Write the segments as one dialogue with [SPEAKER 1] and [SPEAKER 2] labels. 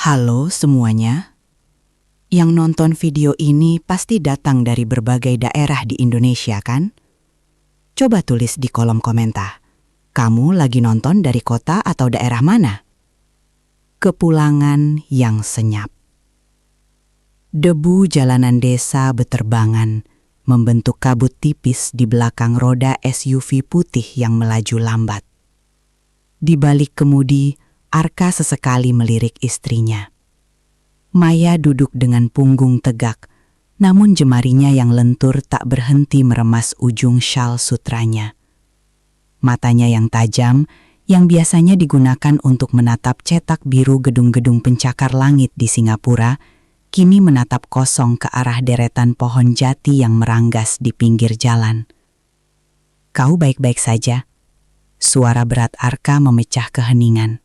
[SPEAKER 1] Halo semuanya, yang nonton video ini pasti datang dari berbagai daerah di Indonesia kan? Coba tulis di kolom komentar, kamu lagi nonton dari kota atau daerah mana? Kepulangan yang senyap. Debu jalanan desa beterbangan, membentuk kabut tipis di belakang roda SUV putih yang melaju lambat. Di balik kemudi, Arka sesekali melirik istrinya. Maya duduk dengan punggung tegak, namun jemarinya yang lentur tak berhenti meremas ujung syal sutranya. Matanya yang tajam, yang biasanya digunakan untuk menatap cetak biru gedung-gedung pencakar langit di Singapura, kini menatap kosong ke arah deretan pohon jati yang meranggas di pinggir jalan. "Kau baik-baik saja?" Suara berat Arka memecah keheningan.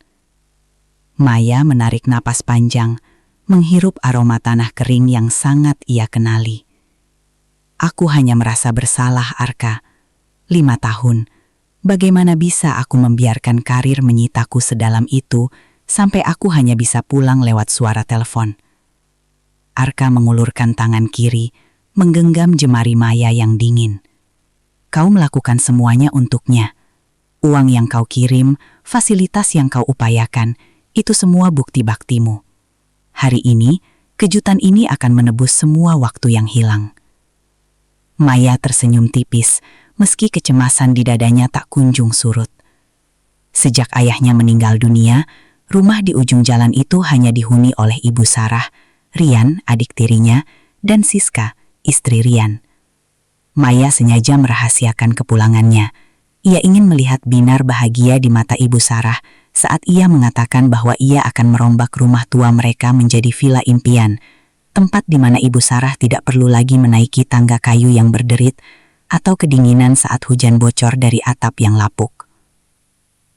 [SPEAKER 1] Maya menarik napas panjang, menghirup aroma tanah kering yang sangat ia kenali. "Aku hanya merasa bersalah, Arka. 5 tahun. Bagaimana bisa aku membiarkan karir menyitaku sedalam itu sampai aku hanya bisa pulang lewat suara telepon?" Arka mengulurkan tangan kiri, menggenggam jemari Maya yang dingin. "Kau melakukan semuanya untuknya. Uang yang kau kirim, fasilitas yang kau upayakan, itu semua bukti baktimu. Hari ini, kejutan ini akan menebus semua waktu yang hilang." Maya tersenyum tipis, meski kecemasan di dadanya tak kunjung surut. Sejak ayahnya meninggal dunia, rumah di ujung jalan itu hanya dihuni oleh Ibu Sarah, Rian, adik tirinya, dan Siska, istri Rian. Maya sengaja merahasiakan kepulangannya. Ia ingin melihat binar bahagia di mata Ibu Sarah saat ia mengatakan bahwa ia akan merombak rumah tua mereka menjadi villa impian, tempat di mana Ibu Sarah tidak perlu lagi menaiki tangga kayu yang berderit atau kedinginan saat hujan bocor dari atap yang lapuk.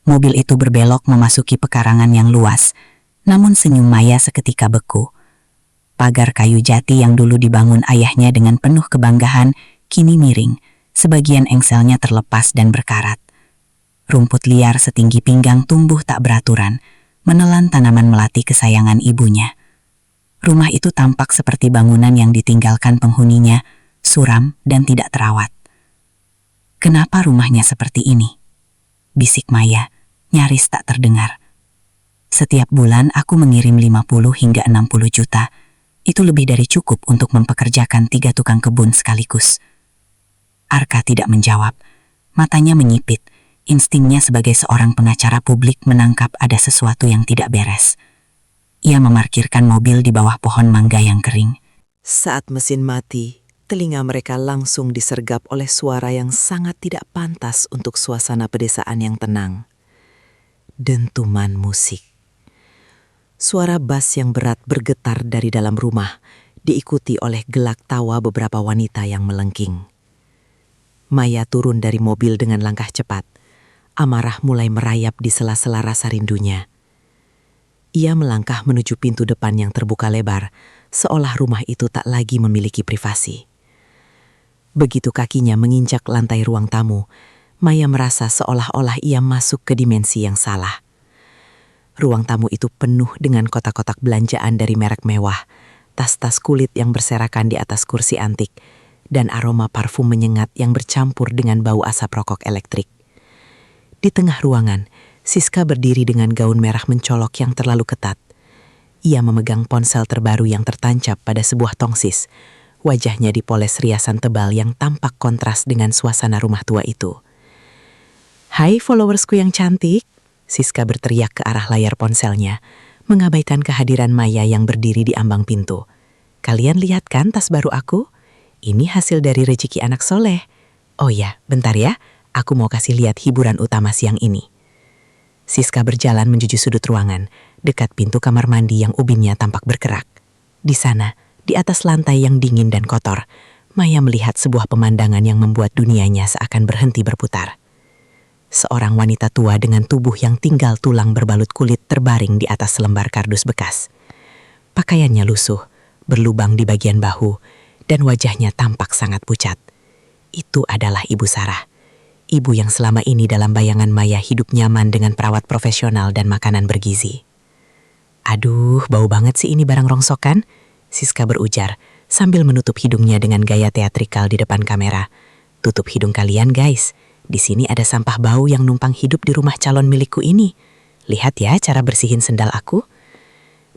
[SPEAKER 1] Mobil itu berbelok memasuki pekarangan yang luas, namun senyum Maya seketika beku. Pagar kayu jati yang dulu dibangun ayahnya dengan penuh kebanggaan kini miring, sebagian engselnya terlepas dan berkarat. Rumput liar setinggi pinggang tumbuh tak beraturan, menelan tanaman melati kesayangan ibunya. Rumah itu tampak seperti bangunan yang ditinggalkan penghuninya, suram dan tidak terawat. "Kenapa rumahnya seperti ini?" bisik Maya, nyaris tak terdengar. "Setiap bulan aku mengirim 50 hingga 60 juta. Itu lebih dari cukup untuk mempekerjakan 3 tukang kebun sekaligus." Arka tidak menjawab, matanya menyipit. Instingnya sebagai seorang pengacara publik menangkap ada sesuatu yang tidak beres. Ia memarkirkan mobil di bawah pohon mangga yang kering.
[SPEAKER 2] Saat mesin mati, telinga mereka langsung disergap oleh suara yang sangat tidak pantas untuk suasana pedesaan yang tenang. Dentuman musik. Suara bas yang berat bergetar dari dalam rumah, diikuti oleh gelak tawa beberapa wanita yang melengking. Maya turun dari mobil dengan langkah cepat. Amarah mulai merayap di sela-sela rasa rindunya. Ia melangkah menuju pintu depan yang terbuka lebar, seolah rumah itu tak lagi memiliki privasi. Begitu kakinya menginjak lantai ruang tamu, Maya merasa seolah-olah ia masuk ke dimensi yang salah. Ruang tamu itu penuh dengan kotak-kotak belanjaan dari merek mewah, tas-tas kulit yang berserakan di atas kursi antik, dan aroma parfum menyengat yang bercampur dengan bau asap rokok elektrik. Di tengah ruangan, Siska berdiri dengan gaun merah mencolok yang terlalu ketat. Ia memegang ponsel terbaru yang tertancap pada sebuah tongsis. Wajahnya dipoles riasan tebal yang tampak kontras dengan suasana rumah tua itu. "Hai followersku yang cantik," Siska berteriak ke arah layar ponselnya, mengabaikan kehadiran Maya yang berdiri di ambang pintu. "Kalian lihat kan tas baru aku? Ini hasil dari rezeki anak soleh. Oh ya, bentar ya. Aku mau kasih lihat hiburan utama siang ini." Siska berjalan menuju sudut ruangan, dekat pintu kamar mandi yang ubinnya tampak bergerak. Di sana, di atas lantai yang dingin dan kotor, Maya melihat sebuah pemandangan yang membuat dunianya seakan berhenti berputar. Seorang wanita tua dengan tubuh yang tinggal tulang berbalut kulit terbaring di atas selembar kardus bekas. Pakaiannya lusuh, berlubang di bagian bahu, dan wajahnya tampak sangat pucat. Itu adalah Ibu Sarah. Ibu yang selama ini dalam bayangan Maya hidup nyaman dengan perawat profesional dan makanan bergizi. Aduh, bau banget sih ini barang rongsokan, Siska berujar sambil menutup hidungnya dengan gaya teatrikal di depan kamera. Tutup hidung kalian guys, di sini ada sampah bau yang numpang hidup di rumah calon milikku ini. Lihat ya cara bersihin sendal aku.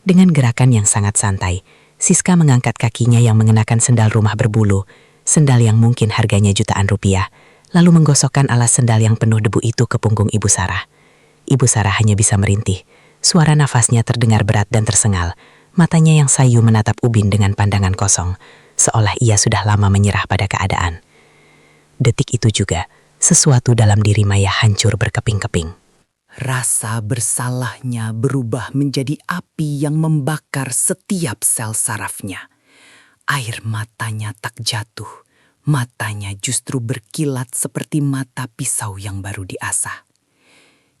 [SPEAKER 2] Dengan gerakan yang sangat santai, Siska mengangkat kakinya yang mengenakan sendal rumah berbulu, sendal yang mungkin harganya jutaan rupiah, lalu menggosokkan alas sendal yang penuh debu itu ke punggung Ibu Sarah. Ibu Sarah hanya bisa merintih, suara nafasnya terdengar berat dan tersengal, matanya yang sayu menatap Ubin dengan pandangan kosong, seolah ia sudah lama menyerah pada keadaan. Detik itu juga, sesuatu dalam diri Maya hancur berkeping-keping.
[SPEAKER 3] Rasa bersalahnya berubah menjadi api yang membakar setiap sel sarafnya. Air matanya tak jatuh, matanya justru berkilat seperti mata pisau yang baru diasah.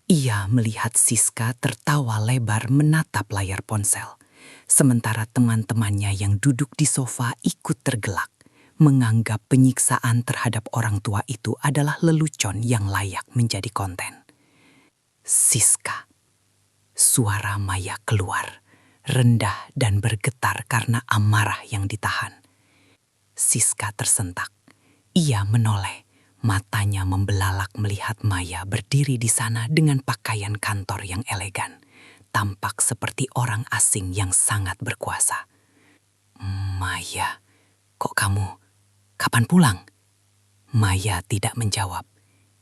[SPEAKER 3] Ia melihat Siska tertawa lebar menatap layar ponsel, sementara teman-temannya yang duduk di sofa ikut tergelak, menganggap penyiksaan terhadap orang tua itu adalah lelucon yang layak menjadi konten. Siska. Suara Maya keluar, rendah dan bergetar karena amarah yang ditahan. Siska tersentak. Ia menoleh, matanya membelalak melihat Maya berdiri di sana dengan pakaian kantor yang elegan, tampak seperti orang asing yang sangat berkuasa. Maya, kok kamu? Kapan pulang? Maya tidak menjawab.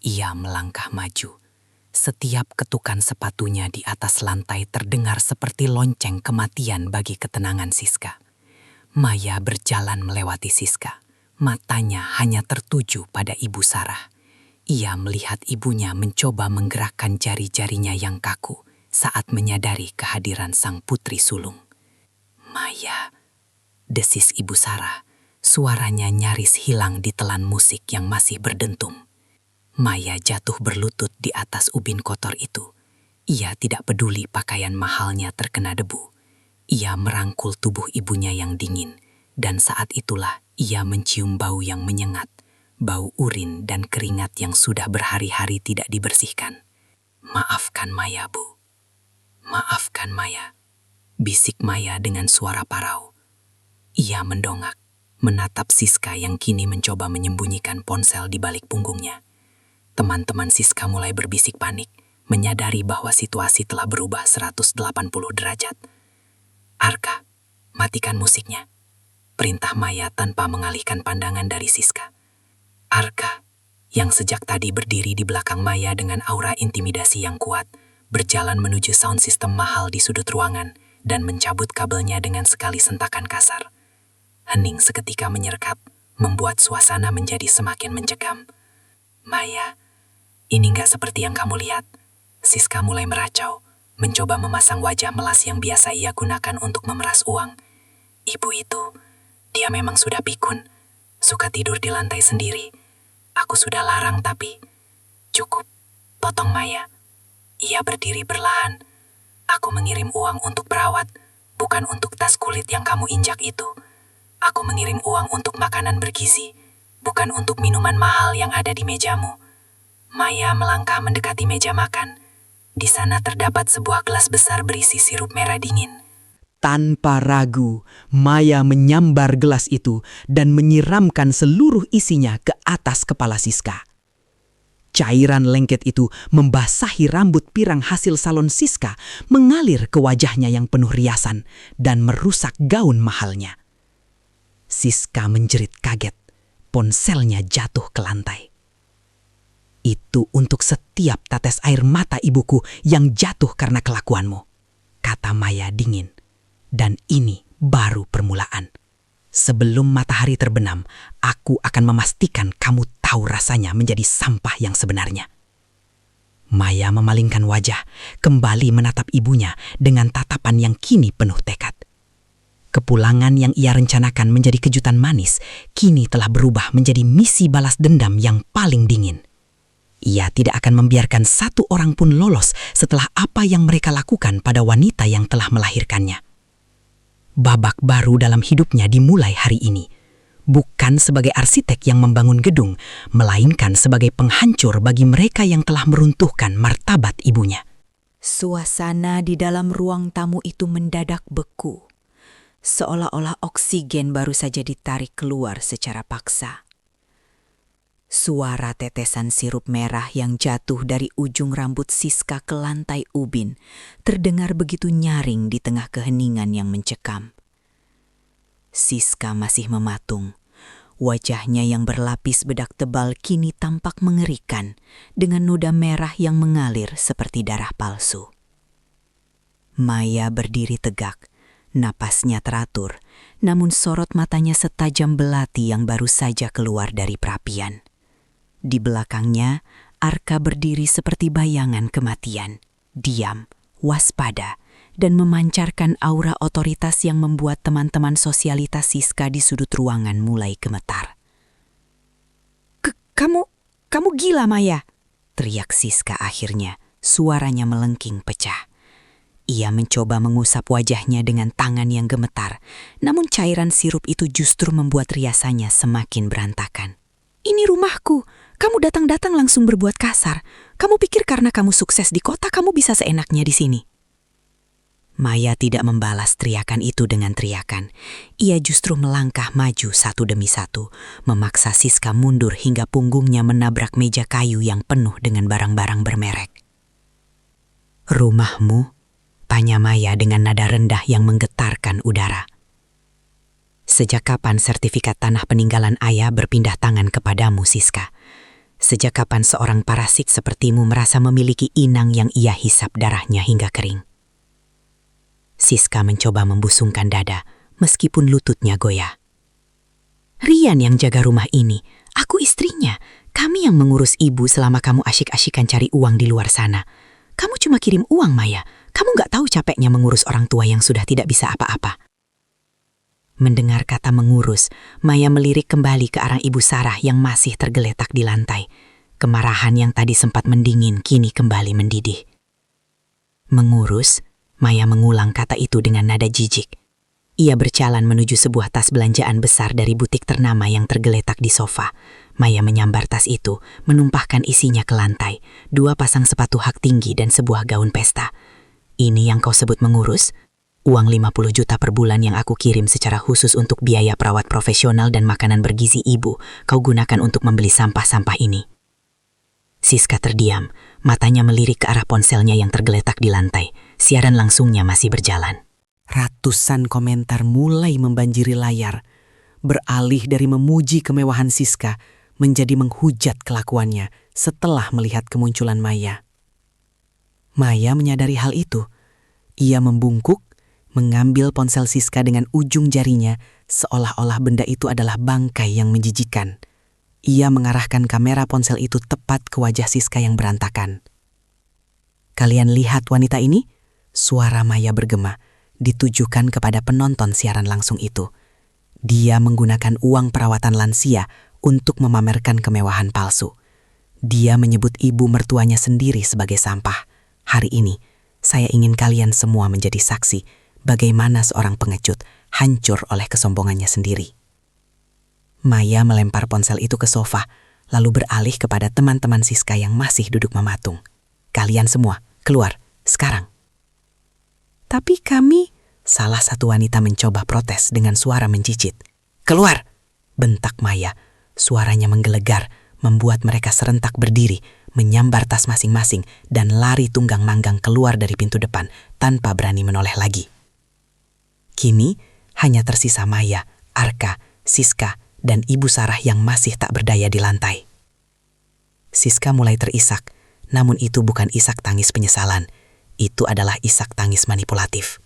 [SPEAKER 3] Ia melangkah maju. Setiap ketukan sepatunya di atas lantai terdengar seperti lonceng kematian bagi ketenangan Siska. Maya berjalan melewati Siska. Matanya hanya tertuju pada Ibu Sarah. Ia melihat ibunya mencoba menggerakkan jari-jarinya yang kaku saat menyadari kehadiran sang putri sulung. Maya, desis Ibu Sarah. Suaranya nyaris hilang di telan musik yang masih berdentum. Maya jatuh berlutut di atas ubin kotor itu. Ia tidak peduli pakaian mahalnya terkena debu. Ia merangkul tubuh ibunya yang dingin, dan saat itulah ia mencium bau yang menyengat, bau urin dan keringat yang sudah berhari-hari tidak dibersihkan. Maafkan Maya, Bu. Maafkan Maya, bisik Maya dengan suara parau. Ia mendongak, menatap Siska yang kini mencoba menyembunyikan ponsel di balik punggungnya. Teman-teman Siska mulai berbisik panik, menyadari bahwa situasi telah berubah 180 derajat. Arka, matikan musiknya, perintah Maya tanpa mengalihkan pandangan dari Siska. Arka, yang sejak tadi berdiri di belakang Maya dengan aura intimidasi yang kuat, berjalan menuju sound system mahal di sudut ruangan dan mencabut kabelnya dengan sekali sentakan kasar. Hening seketika menyergap, membuat suasana menjadi semakin mencekam. Maya, ini gak seperti yang kamu lihat. Siska mulai meracau, mencoba memasang wajah melas yang biasa ia gunakan untuk memeras uang. Ibu itu, dia memang sudah pikun, suka tidur di lantai sendiri. Aku sudah larang tapi... Cukup, potong Maya. Ia berdiri perlahan. Aku mengirim uang untuk perawat, bukan untuk tas kulit yang kamu injak itu. Aku mengirim uang untuk makanan bergizi, bukan untuk minuman mahal yang ada di mejamu. Maya melangkah mendekati meja makan. Di sana terdapat sebuah gelas besar berisi sirup merah dingin. Tanpa ragu, Maya menyambar gelas itu dan menyiramkan seluruh isinya ke atas kepala Siska. Cairan lengket itu membasahi rambut pirang hasil salon Siska, mengalir ke wajahnya yang penuh riasan dan merusak gaun mahalnya. Siska menjerit kaget, ponselnya jatuh ke lantai. Itu untuk setiap tetes air mata ibuku yang jatuh karena kelakuanmu, kata Maya dingin. Dan ini baru permulaan. Sebelum matahari terbenam, aku akan memastikan kamu tahu rasanya menjadi sampah yang sebenarnya. Maya memalingkan wajah, kembali menatap ibunya dengan tatapan yang kini penuh tekad. Kepulangan yang ia rencanakan menjadi kejutan manis, kini telah berubah menjadi misi balas dendam yang paling dingin. Ia tidak akan membiarkan satu orang pun lolos setelah apa yang mereka lakukan pada wanita yang telah melahirkannya. Babak baru dalam hidupnya dimulai hari ini, bukan sebagai arsitek yang membangun gedung, melainkan sebagai penghancur bagi mereka yang telah meruntuhkan martabat ibunya.
[SPEAKER 4] Suasana di dalam ruang tamu itu mendadak beku, seolah-olah oksigen baru saja ditarik keluar secara paksa. Suara tetesan sirup merah yang jatuh dari ujung rambut Siska ke lantai ubin terdengar begitu nyaring di tengah keheningan yang mencekam. Siska masih mematung. Wajahnya yang berlapis bedak tebal kini tampak mengerikan dengan noda merah yang mengalir seperti darah palsu. Maya berdiri tegak, napasnya teratur, namun sorot matanya setajam belati yang baru saja keluar dari perapian. Di belakangnya, Arka berdiri seperti bayangan kematian, diam, waspada, dan memancarkan aura otoritas yang membuat teman-teman sosialitas Siska di sudut ruangan mulai gemetar. Kamu gila, Maya!" teriak Siska akhirnya, suaranya melengking pecah. Ia mencoba mengusap wajahnya dengan tangan yang gemetar, namun cairan sirup itu justru membuat riasannya semakin berantakan. "Ini rumahku, kamu datang-datang langsung berbuat kasar. Kamu pikir karena kamu sukses di kota kamu bisa seenaknya di sini?" Maya tidak membalas teriakan itu dengan teriakan. Ia justru melangkah maju satu demi satu, memaksa Siska mundur hingga punggungnya menabrak meja kayu yang penuh dengan barang-barang bermerek. "Rumahmu?" tanya Maya dengan nada rendah yang menggetarkan udara. "Sejak kapan sertifikat tanah peninggalan ayah berpindah tangan kepadamu, Siska? Sejak kapan seorang parasit sepertimu merasa memiliki inang yang ia hisap darahnya hingga kering?" Siska mencoba membusungkan dada, meskipun lututnya goyah. "Rian yang jaga rumah ini, aku istrinya. Kami yang mengurus ibu selama kamu asyik-asyikan cari uang di luar sana. Kamu cuma kirim uang, Maya. Kamu gak tahu capeknya mengurus orang tua yang sudah tidak bisa apa-apa." Mendengar kata mengurus, Maya melirik kembali ke arah Ibu Sarah yang masih tergeletak di lantai. Kemarahan yang tadi sempat mendingin kini kembali mendidih. "Mengurus?" Maya mengulang kata itu dengan nada jijik. Ia berjalan menuju sebuah tas belanjaan besar dari butik ternama yang tergeletak di sofa. Maya menyambar tas itu, menumpahkan isinya ke lantai. 2 pasang sepatu hak tinggi dan sebuah gaun pesta. "Ini yang kau sebut mengurus? Uang 50 juta per bulan yang aku kirim secara khusus untuk biaya perawat profesional dan makanan bergizi ibu, kau gunakan untuk membeli sampah-sampah ini." Siska terdiam, matanya melirik ke arah ponselnya yang tergeletak di lantai. Siaran langsungnya masih berjalan. Ratusan komentar mulai membanjiri layar, beralih dari memuji kemewahan Siska menjadi menghujat kelakuannya setelah melihat kemunculan Maya. Maya menyadari hal itu. Ia membungkuk, mengambil ponsel Siska dengan ujung jarinya seolah-olah benda itu adalah bangkai yang menjijikan. Ia mengarahkan kamera ponsel itu tepat ke wajah Siska yang berantakan. "Kalian lihat wanita ini?" Suara Maya bergema, ditujukan kepada penonton siaran langsung itu. Dia menggunakan uang perawatan lansia untuk memamerkan kemewahan palsu. Dia menyebut ibu mertuanya sendiri sebagai sampah. Hari ini, saya ingin kalian semua menjadi saksi bagaimana seorang pengecut hancur oleh kesombongannya sendiri. Maya melempar ponsel itu ke sofa, lalu beralih kepada teman-teman Siska yang masih duduk mematung. "Kalian semua, keluar, sekarang." "Tapi kami," salah satu wanita mencoba protes dengan suara mencicit. "Keluar!" bentak Maya. Suaranya menggelegar, membuat mereka serentak berdiri, menyambar tas masing-masing, dan lari tunggang manggang keluar dari pintu depan tanpa berani menoleh lagi. Kini, hanya tersisa Maya, Arka, Siska, dan Ibu Sarah yang masih tak berdaya di lantai. Siska mulai terisak, namun itu bukan isak tangis penyesalan. Itu adalah isak tangis manipulatif.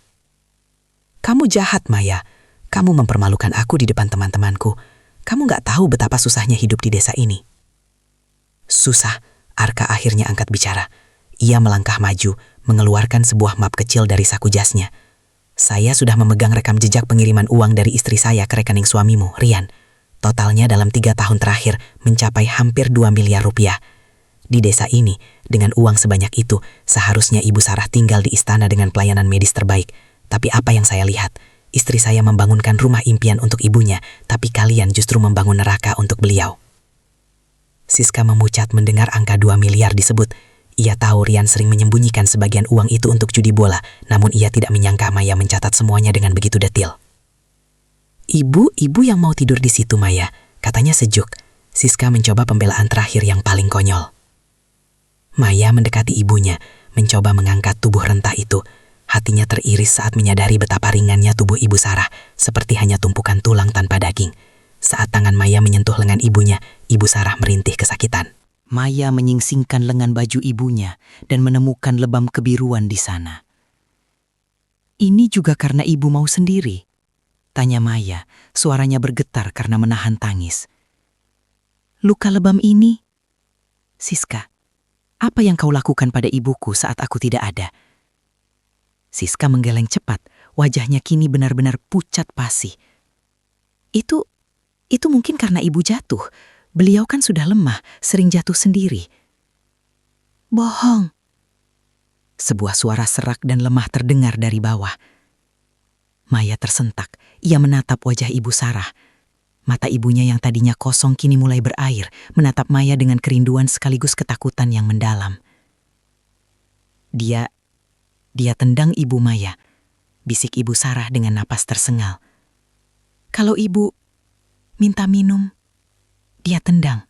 [SPEAKER 4] "Kamu jahat, Maya. Kamu mempermalukan aku di depan teman-temanku. Kamu gak tahu betapa susahnya hidup di desa ini." "Susah?" Arka akhirnya angkat bicara. Ia melangkah maju, mengeluarkan sebuah map kecil dari saku jasnya. "Saya sudah memegang rekam jejak pengiriman uang dari istri saya ke rekening suamimu, Rian. Totalnya dalam 3 tahun terakhir mencapai hampir 2 miliar rupiah. Di desa ini, dengan uang sebanyak itu, seharusnya Ibu Sarah tinggal di istana dengan pelayanan medis terbaik. Tapi apa yang saya lihat, istri saya membangunkan rumah impian untuk ibunya, tapi kalian justru membangun neraka untuk beliau." Siska memucat mendengar angka 2 miliar disebut. Ia tahu Rian sering menyembunyikan sebagian uang itu untuk judi bola, namun ia tidak menyangka Maya mencatat semuanya dengan begitu detil. Ibu yang mau tidur di situ, Maya. Katanya sejuk. Siska mencoba pembelaan terakhir yang paling konyol. Maya mendekati ibunya, mencoba mengangkat tubuh rentah itu. Hatinya teriris saat menyadari betapa ringannya tubuh Ibu Sarah, seperti hanya tumpukan tulang tanpa daging. Saat tangan Maya menyentuh lengan ibunya, Ibu Sarah merintih kesakitan.
[SPEAKER 3] Maya menyingsingkan lengan baju ibunya dan menemukan lebam kebiruan di sana. "Ini juga karena ibu mau sendiri?" tanya Maya, suaranya bergetar karena menahan tangis. "Luka lebam ini?" "Siska, apa yang kau lakukan pada ibuku saat aku tidak ada?" Siska menggeleng cepat, wajahnya kini benar-benar pucat pasi. Itu mungkin karena ibu jatuh. Beliau kan sudah lemah, sering jatuh sendiri." "Bohong." Sebuah suara serak dan lemah terdengar dari bawah. Maya tersentak. Ia menatap wajah Ibu Sarah. Mata ibunya yang tadinya kosong kini mulai berair, menatap Maya dengan kerinduan sekaligus ketakutan yang mendalam. Dia tendang ibu Maya, bisik Ibu Sarah dengan napas tersengal. "Kalau ibu minta minum, dia tendang."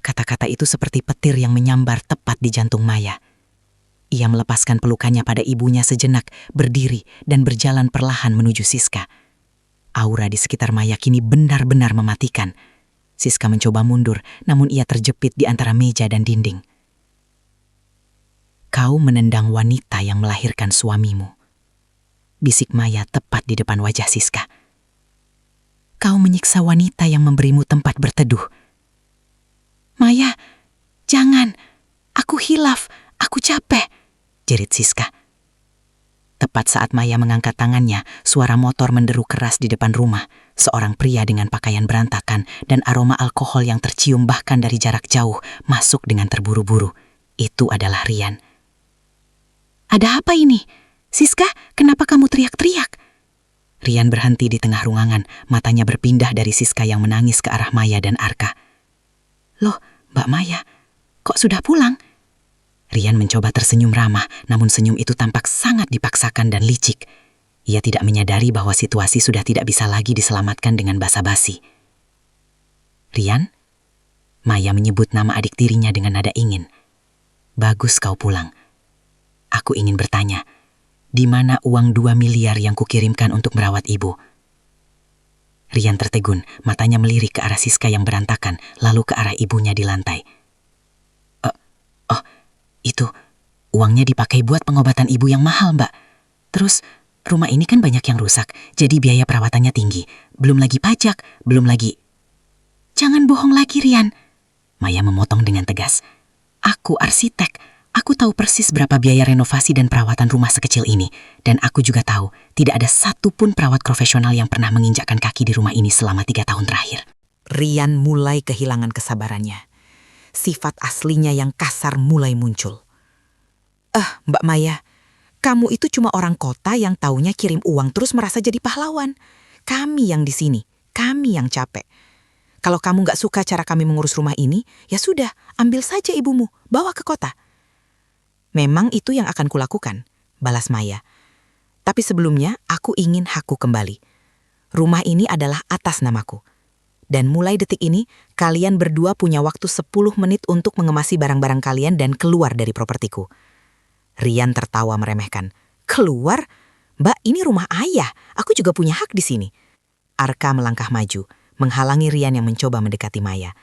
[SPEAKER 3] Kata-kata itu seperti petir yang menyambar tepat di jantung Maya. Ia melepaskan pelukannya pada ibunya sejenak, berdiri dan berjalan perlahan menuju Siska. Aura di sekitar Maya kini benar-benar mematikan. Siska mencoba mundur, namun ia terjepit di antara meja dan dinding. "Kau menendang wanita yang melahirkan suamimu," bisik Maya tepat di depan wajah Siska. "Kau menyiksa wanita yang memberimu tempat berteduh." "Maya, jangan. Aku hilaf, aku capek," jerit Siska. Tepat saat Maya mengangkat tangannya, suara motor menderu keras di depan rumah. Seorang pria dengan pakaian berantakan dan aroma alkohol yang tercium bahkan dari jarak jauh masuk dengan terburu-buru. Itu adalah Rian. "Ada apa ini? Siska, kenapa kamu teriak-teriak?" Rian berhenti di tengah ruangan, matanya berpindah dari Siska yang menangis ke arah Maya dan Arka. "Loh, Mbak Maya, kok sudah pulang?" Rian mencoba tersenyum ramah, namun senyum itu tampak sangat dipaksakan dan licik. Ia tidak menyadari bahwa situasi sudah tidak bisa lagi diselamatkan dengan basa-basi. "Rian?" Maya menyebut nama adik tirinya dengan nada ingin. "Bagus kau pulang. Aku ingin bertanya, di mana uang 2 miliar yang kukirimkan untuk merawat ibu?" Rian tertegun, matanya melirik ke arah Siska yang berantakan, lalu ke arah ibunya di lantai. Itu, uangnya dipakai buat pengobatan ibu yang mahal, Mbak. Terus, rumah ini kan banyak yang rusak, jadi biaya perawatannya tinggi. Belum lagi pajak, belum lagi..." "Jangan bohong lagi, Rian," Maya memotong dengan tegas. "Aku arsitek. Aku tahu persis berapa biaya renovasi dan perawatan rumah sekecil ini. Dan aku juga tahu, tidak ada satupun perawat profesional yang pernah menginjakkan kaki di rumah ini selama 3 tahun terakhir."
[SPEAKER 2] Rian mulai kehilangan kesabarannya. Sifat aslinya yang kasar mulai muncul. Mbak Maya, kamu itu cuma orang kota yang taunya kirim uang terus merasa jadi pahlawan. Kami yang di sini, kami yang capek. Kalau kamu gak suka cara kami mengurus rumah ini, ya sudah, ambil saja ibumu, bawa ke kota." "Memang itu yang akan kulakukan," balas Maya. "Tapi sebelumnya aku ingin hakku kembali. Rumah ini adalah atas namaku. Dan mulai detik ini, kalian berdua punya waktu 10 menit untuk mengemasi barang-barang kalian dan keluar dari propertiku." Rian tertawa meremehkan. "Keluar? Mbak, ini rumah ayah. Aku juga punya hak di sini." Arka melangkah maju, menghalangi Rian yang mencoba mendekati Maya.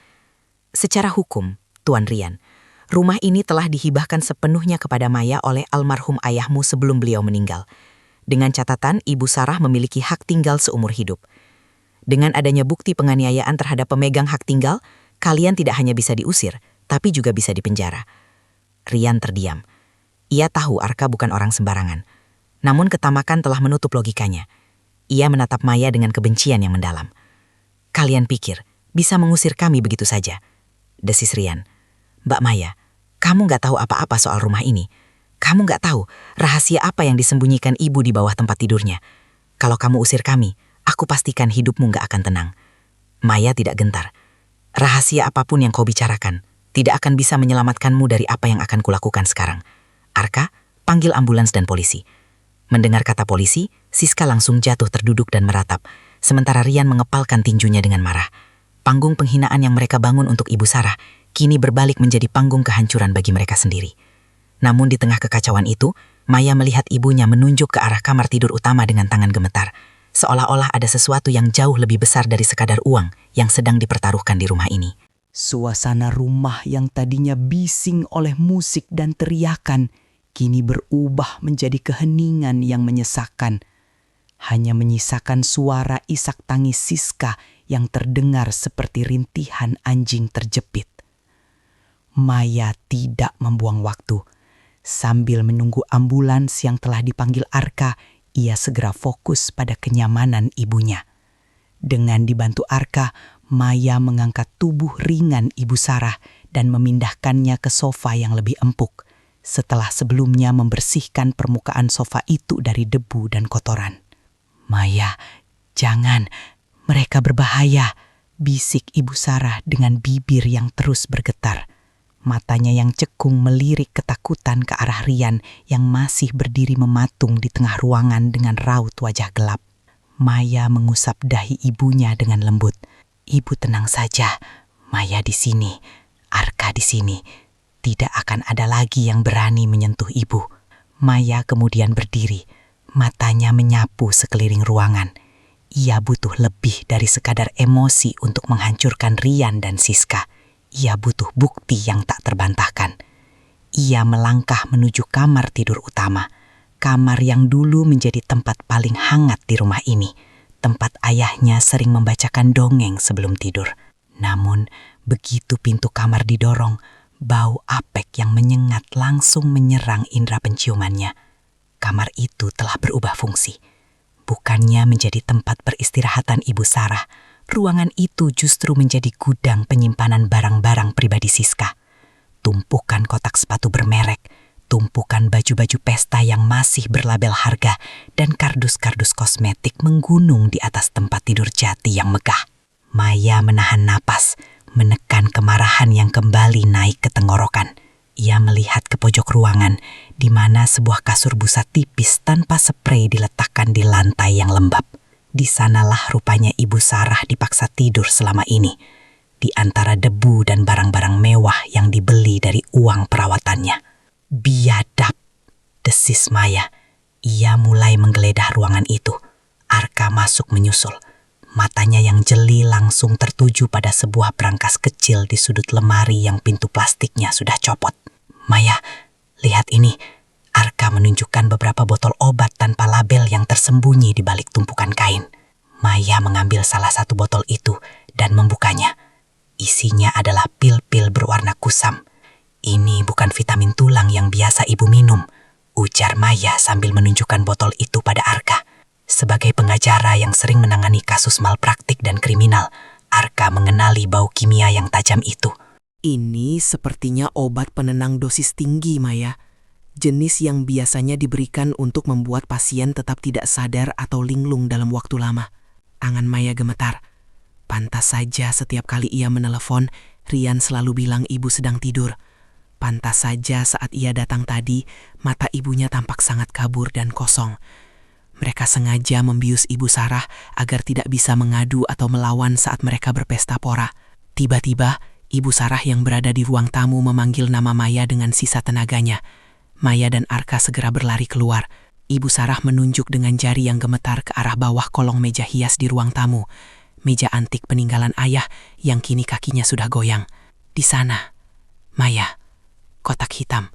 [SPEAKER 2] "Secara hukum, Tuan Rian, rumah ini telah dihibahkan sepenuhnya kepada Maya oleh almarhum ayahmu sebelum beliau meninggal. Dengan catatan Ibu Sarah memiliki hak tinggal seumur hidup. Dengan adanya bukti penganiayaan terhadap pemegang hak tinggal, kalian tidak hanya bisa diusir, tapi juga bisa dipenjara." Rian terdiam. Ia tahu Arka bukan orang sembarangan. Namun ketamakan telah menutup logikanya. Ia menatap Maya dengan kebencian yang mendalam. "Kalian pikir bisa mengusir kami begitu saja?" desis Rian. "Mbak Maya, kamu gak tahu apa-apa soal rumah ini. Kamu gak tahu rahasia apa yang disembunyikan ibu di bawah tempat tidurnya. Kalau kamu usir kami, aku pastikan hidupmu gak akan tenang." Maya tidak gentar. "Rahasia apapun yang kau bicarakan,
[SPEAKER 4] tidak akan bisa menyelamatkanmu dari apa yang akan kulakukan sekarang. Arka, panggil ambulans dan polisi. Mendengar kata polisi, Siska langsung jatuh terduduk dan meratap, sementara Rian mengepalkan tinjunya dengan marah. Panggung penghinaan yang mereka bangun untuk Ibu Sarah kini berbalik menjadi panggung kehancuran bagi mereka sendiri. Namun di tengah kekacauan itu, Maya melihat ibunya menunjuk ke arah kamar tidur utama dengan tangan gemetar, seolah-olah ada sesuatu yang jauh lebih besar dari sekadar uang yang sedang dipertaruhkan di rumah ini.
[SPEAKER 3] Suasana rumah yang tadinya bising oleh musik dan teriakan kini berubah menjadi keheningan yang menyesakkan. Hanya menyisakan suara isak tangis Siska yang terdengar seperti rintihan anjing terjepit. Maya tidak membuang waktu. Sambil menunggu ambulans yang telah dipanggil Arka, ia segera fokus pada kenyamanan ibunya. Dengan dibantu Arka, Maya mengangkat tubuh ringan Ibu Sarah dan memindahkannya ke sofa yang lebih empuk, setelah sebelumnya membersihkan permukaan sofa itu dari debu dan kotoran. "Maya, jangan, mereka berbahaya," bisik Ibu Sarah dengan bibir yang terus bergetar. Matanya yang cekung melirik ketakutan ke arah Rian yang masih berdiri mematung di tengah ruangan dengan raut wajah gelap. Maya mengusap dahi ibunya dengan lembut. "Ibu tenang saja, Maya di sini, Arka di sini. Tidak akan ada lagi yang berani menyentuh ibu." Maya kemudian berdiri, matanya menyapu sekeliling ruangan. Ia butuh lebih dari sekadar emosi untuk menghancurkan Rian dan Siska. Ia butuh bukti yang tak terbantahkan. Ia melangkah menuju kamar tidur utama, kamar yang dulu menjadi tempat paling hangat di rumah ini, tempat ayahnya sering membacakan dongeng sebelum tidur. Namun, begitu pintu kamar didorong, bau apek yang menyengat langsung menyerang indera penciumannya. Kamar itu telah berubah fungsi. Bukannya menjadi tempat peristirahatan Ibu Sarah, ruangan itu justru menjadi gudang penyimpanan barang-barang pribadi Siska. Tumpukan kotak sepatu bermerek, tumpukan baju-baju pesta yang masih berlabel harga, dan kardus-kardus kosmetik menggunung di atas tempat tidur jati yang megah. Maya menahan napas, menekan kemarahan yang kembali naik ke tenggorokan. Ia melihat ke pojok ruangan, di mana sebuah kasur busa tipis tanpa sprei diletakkan di lantai yang lembab. Di sanalah rupanya Ibu Sarah dipaksa tidur selama ini, di antara debu dan barang-barang mewah yang dibeli dari uang perawatannya. "Biadab," desis Maya. Ia mulai menggeledah ruangan itu. Arka masuk menyusul. Matanya yang jeli langsung tertuju pada sebuah brankas kecil di sudut lemari yang pintu plastiknya sudah copot. "Maya, lihat ini." Arka menunjukkan beberapa botol obat tanpa label yang tersembunyi di balik tumpukan kain. Maya mengambil salah satu botol itu dan membukanya. Isinya adalah pil-pil berwarna kusam. "Ini bukan vitamin tulang yang biasa ibu minum," ujar Maya sambil menunjukkan botol itu pada Arka. Sebagai pengacara yang sering menangani kasus malpraktik dan kriminal, Arka mengenali bau kimia yang tajam itu.
[SPEAKER 5] "Ini sepertinya obat penenang dosis tinggi, Maya. Jenis yang biasanya diberikan untuk membuat pasien tetap tidak sadar atau linglung dalam waktu lama." Tangan Maya gemetar. Pantas saja setiap kali ia menelepon, Rian selalu bilang ibu sedang tidur. Pantas saja saat ia datang tadi, mata ibunya tampak sangat kabur dan kosong. Mereka sengaja membius Ibu Sarah agar tidak bisa mengadu atau melawan saat mereka berpesta pora. Tiba-tiba, Ibu Sarah yang berada di ruang tamu memanggil nama Maya dengan sisa tenaganya. Maya dan Arka segera berlari keluar. Ibu Sarah menunjuk dengan jari yang gemetar ke arah bawah kolong meja hias di ruang tamu. Meja antik peninggalan ayah yang kini kakinya sudah goyang. "Di sana, Maya, kotak hitam.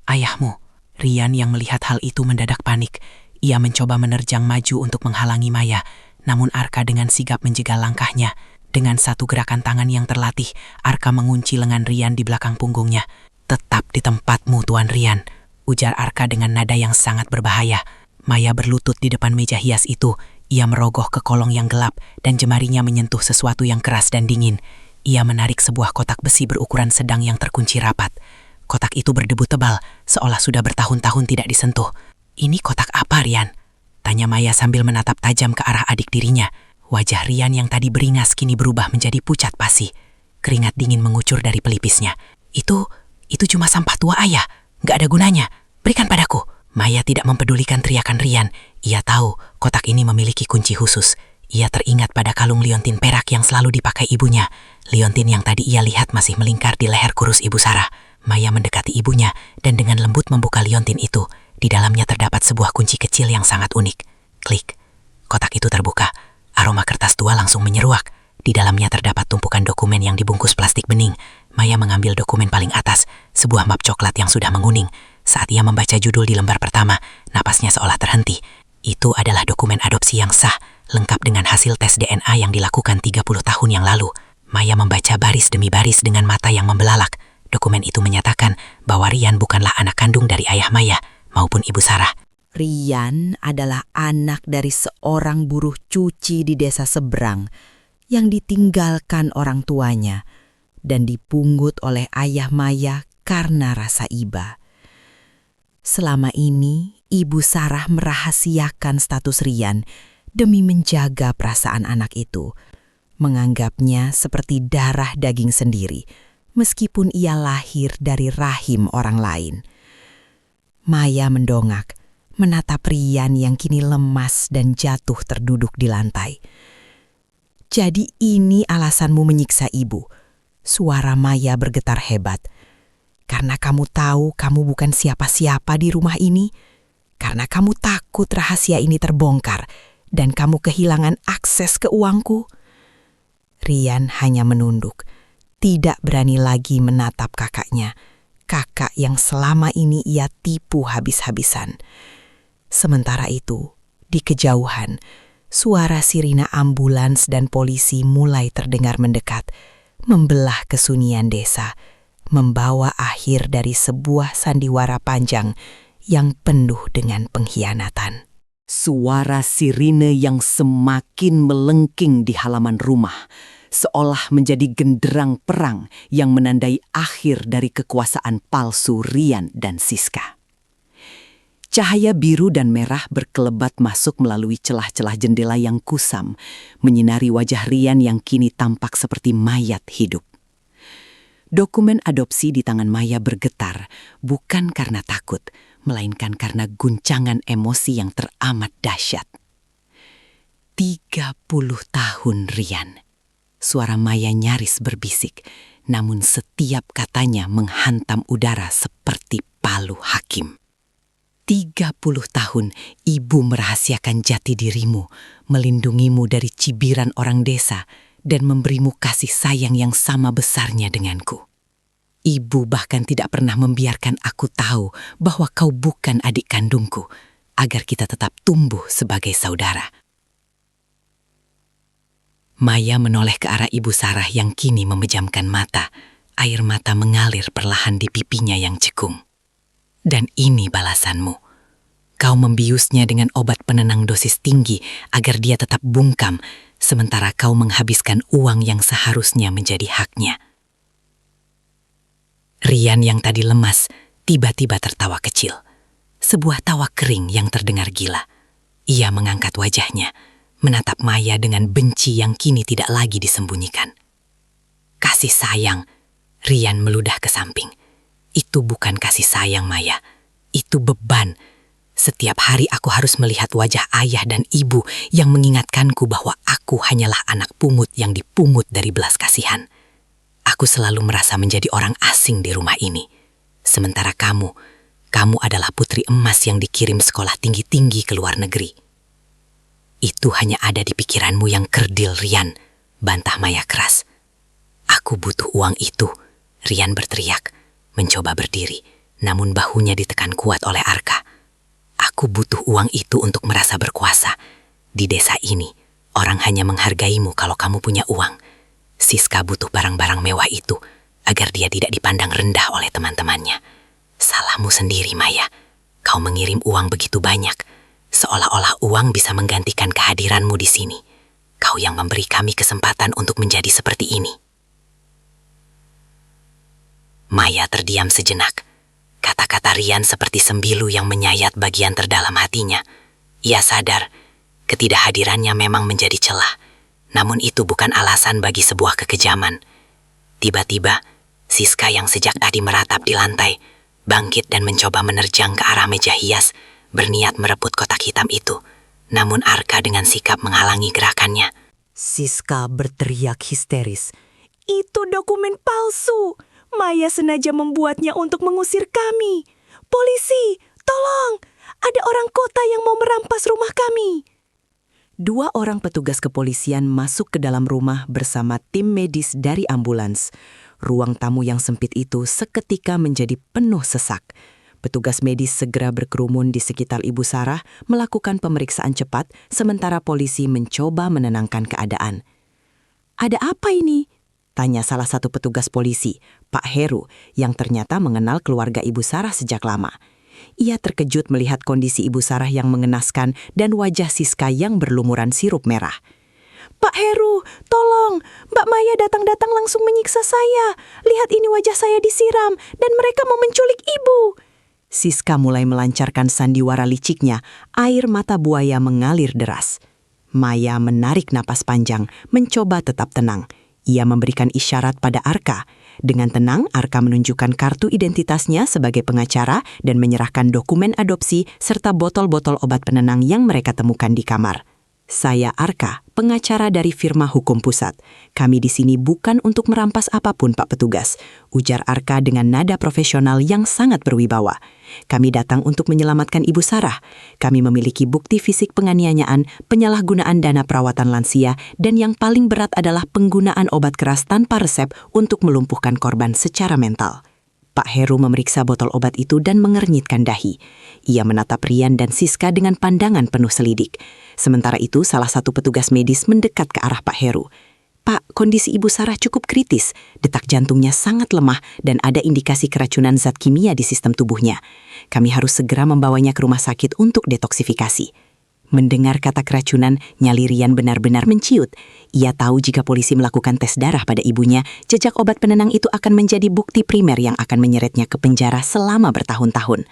[SPEAKER 5] Ayahmu." Rian yang melihat hal itu mendadak panik. Ia mencoba menerjang maju untuk menghalangi Maya, namun Arka dengan sigap menjegal langkahnya. Dengan satu gerakan tangan yang terlatih, Arka mengunci lengan Rian di belakang punggungnya. "Tetap di tempatmu, Tuan Rian," ujar Arka dengan nada yang sangat berbahaya. Maya berlutut di depan meja hias itu. Ia merogoh ke kolong yang gelap dan jemarinya menyentuh sesuatu yang keras dan dingin. Ia menarik sebuah kotak besi berukuran sedang yang terkunci rapat. Kotak itu berdebu tebal, seolah sudah bertahun-tahun tidak disentuh. "Ini kotak apa, Rian?" tanya Maya sambil menatap tajam ke arah adik tirinya. Wajah Rian yang tadi beringas kini berubah menjadi pucat pasi.
[SPEAKER 3] Keringat dingin mengucur dari pelipisnya. Itu cuma sampah tua ayah. Gak ada gunanya. Berikan padaku. Maya tidak mempedulikan teriakan Rian. Ia tahu kotak ini memiliki kunci khusus. Ia teringat pada kalung liontin perak yang selalu dipakai ibunya. Liontin yang tadi ia lihat masih melingkar di leher kurus Ibu Sarah. Maya mendekati ibunya dan dengan lembut membuka liontin itu. Di dalamnya terdapat sebuah kunci kecil yang sangat unik. Klik. Kotak itu terbuka. Aroma kertas tua langsung menyeruak. Di dalamnya terdapat tumpukan dokumen yang dibungkus plastik bening. Maya mengambil dokumen paling atas, sebuah map coklat yang sudah menguning. Saat ia membaca judul di lembar pertama, napasnya seolah terhenti. Itu adalah dokumen adopsi yang sah, lengkap dengan hasil tes DNA yang dilakukan 30 tahun yang lalu. Maya membaca baris demi baris dengan mata yang membelalak. Dokumen itu menyatakan bahwa Rian bukanlah anak kandung dari ayah Maya maupun Ibu Sarah.
[SPEAKER 1] Rian adalah anak dari seorang buruh cuci di desa seberang yang ditinggalkan orang tuanya dan dipungut oleh ayah Maya karena rasa iba. Selama ini, Ibu Sarah merahasiakan status Rian demi menjaga perasaan anak itu, menganggapnya seperti darah daging sendiri, meskipun ia lahir dari rahim orang lain. Maya mendongak, menatap Rian yang kini lemas dan jatuh terduduk di lantai. Jadi ini alasanmu menyiksa ibu. Suara Maya bergetar hebat. Karena kamu tahu kamu bukan siapa-siapa di rumah ini. Karena kamu takut rahasia ini terbongkar dan kamu kehilangan akses ke uangku. Rian hanya menunduk, tidak berani lagi menatap kakaknya. Kakak yang selama ini ia tipu habis-habisan. Sementara itu, di kejauhan, suara sirina ambulans dan polisi mulai terdengar mendekat, membelah kesunyian desa, membawa akhir dari sebuah sandiwara panjang yang penuh dengan pengkhianatan.
[SPEAKER 2] Suara sirine yang semakin melengking di halaman rumah, seolah menjadi genderang perang yang menandai akhir dari kekuasaan palsu Rian dan Siska. Cahaya biru dan merah berkelebat masuk melalui celah-celah jendela yang kusam, menyinari wajah Rian yang kini tampak seperti mayat hidup. Dokumen adopsi di tangan Maya bergetar, bukan karena takut, melainkan karena guncangan emosi yang teramat dahsyat. 30 tahun Rian. Suara Maya nyaris berbisik, namun setiap katanya menghantam udara seperti palu hakim. 30 tahun ibu merahasiakan jati dirimu, melindungimu dari cibiran orang desa, dan memberimu kasih sayang yang sama besarnya denganku. Ibu bahkan tidak pernah membiarkan aku tahu bahwa kau bukan adik kandungku, agar kita tetap tumbuh sebagai saudara. Maya menoleh ke arah Ibu Sarah yang kini memejamkan mata. Air mata mengalir perlahan di pipinya yang cekung. Dan ini balasanmu. Kau membiusnya dengan obat penenang dosis tinggi agar dia tetap bungkam, sementara kau menghabiskan uang yang seharusnya menjadi haknya. Rian yang tadi lemas, tiba-tiba tertawa kecil. Sebuah tawa kering yang terdengar gila. Ia mengangkat wajahnya, menatap Maya dengan benci yang kini tidak lagi disembunyikan. Kasih sayang, Rian meludah ke samping. Itu bukan kasih sayang, Maya. Itu beban. Setiap hari aku harus melihat wajah ayah dan ibu yang mengingatkanku bahwa aku hanyalah anak pungut yang dipungut dari belas kasihan. Aku selalu merasa menjadi orang asing di rumah ini. Sementara kamu adalah putri emas yang dikirim sekolah tinggi-tinggi ke luar negeri. Itu hanya ada di pikiranmu yang kerdil, Rian, bantah Maya keras. Aku butuh uang itu, Rian berteriak, mencoba berdiri, namun bahunya ditekan kuat oleh Arka. Aku butuh uang itu untuk merasa berkuasa. Di desa ini, orang hanya menghargaimu kalau kamu punya uang. Siska butuh barang-barang mewah itu agar dia tidak dipandang rendah oleh teman-temannya. Salahmu sendiri, Maya. Kau mengirim uang begitu banyak, seolah-olah uang bisa menggantikan kehadiranmu di sini. Kau yang memberi kami kesempatan untuk menjadi seperti ini. Maya terdiam sejenak. Kata-kata Rian seperti sembilu yang menyayat bagian terdalam hatinya. Ia sadar, ketidakhadirannya memang menjadi celah. Namun itu bukan alasan bagi sebuah kekejaman.
[SPEAKER 4] Tiba-tiba, Siska yang sejak tadi meratap di lantai, bangkit dan mencoba menerjang ke arah meja hias, berniat merebut kotak hitam itu. Namun Arka dengan sikap menghalangi gerakannya.
[SPEAKER 3] Siska berteriak histeris. Itu dokumen palsu. Maya sengaja membuatnya untuk mengusir kami. Polisi, tolong! Ada orang kota yang mau merampas rumah kami. 2 orang petugas kepolisian masuk ke dalam rumah bersama tim medis dari ambulans. Ruang tamu yang sempit itu seketika menjadi penuh sesak. Petugas medis segera berkerumun di sekitar Ibu Sarah melakukan pemeriksaan cepat, sementara polisi mencoba menenangkan keadaan. "Ada apa ini?" tanya salah satu petugas polisi, Pak Heru, yang ternyata mengenal keluarga Ibu Sarah sejak lama. Ia terkejut melihat kondisi Ibu Sarah yang mengenaskan dan wajah Siska yang berlumuran sirup merah. "Pak Heru, tolong! Mbak Maya datang-datang langsung menyiksa saya. Lihat ini wajah saya disiram dan mereka mau menculik Ibu." Siska mulai melancarkan sandiwara liciknya, air mata buaya mengalir deras. Maya menarik napas panjang, mencoba tetap tenang. Ia memberikan isyarat pada Arka. Dengan tenang, Arka menunjukkan kartu identitasnya sebagai pengacara dan menyerahkan dokumen adopsi serta botol-botol obat penenang yang mereka temukan di kamar. "Saya Arka, pengacara dari firma hukum pusat. Kami di sini bukan untuk merampas apapun, Pak Petugas," ujar Arka dengan nada profesional yang sangat berwibawa. "Kami datang untuk menyelamatkan Ibu Sarah. Kami memiliki bukti fisik penganiayaan, penyalahgunaan dana perawatan lansia, dan yang paling berat adalah penggunaan obat keras tanpa resep untuk melumpuhkan korban secara mental." Pak Heru memeriksa botol obat itu dan mengernyitkan dahi. Ia menatap Rian dan Siska dengan pandangan penuh selidik. Sementara itu, salah satu petugas medis mendekat ke arah Pak Heru. "Pak, kondisi Ibu Sarah cukup kritis. Detak jantungnya sangat lemah dan ada indikasi keracunan zat kimia di sistem tubuhnya. Kami harus segera membawanya ke rumah sakit untuk detoksifikasi." Mendengar kata keracunan, nyali Rian benar-benar menciut. Ia tahu jika polisi melakukan tes darah pada ibunya, jejak obat penenang itu akan menjadi bukti primer yang akan menyeretnya ke penjara selama bertahun-tahun.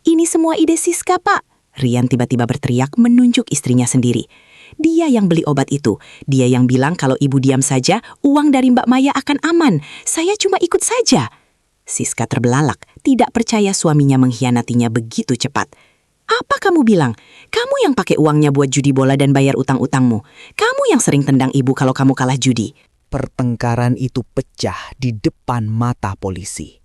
[SPEAKER 3] "Ini semua ide Siska, Pak!" Rian tiba-tiba berteriak menunjuk istrinya sendiri. "Dia yang beli obat itu. Dia yang bilang kalau ibu diam saja, uang dari Mbak Maya akan aman. Saya cuma ikut saja." Siska terbelalak, tidak percaya suaminya mengkhianatinya begitu cepat. "Apa kamu bilang? Kamu yang pakai uangnya buat judi bola dan bayar utang-utangmu. Kamu yang sering tendang ibu kalau kamu kalah judi."
[SPEAKER 6] Pertengkaran itu pecah di depan mata polisi.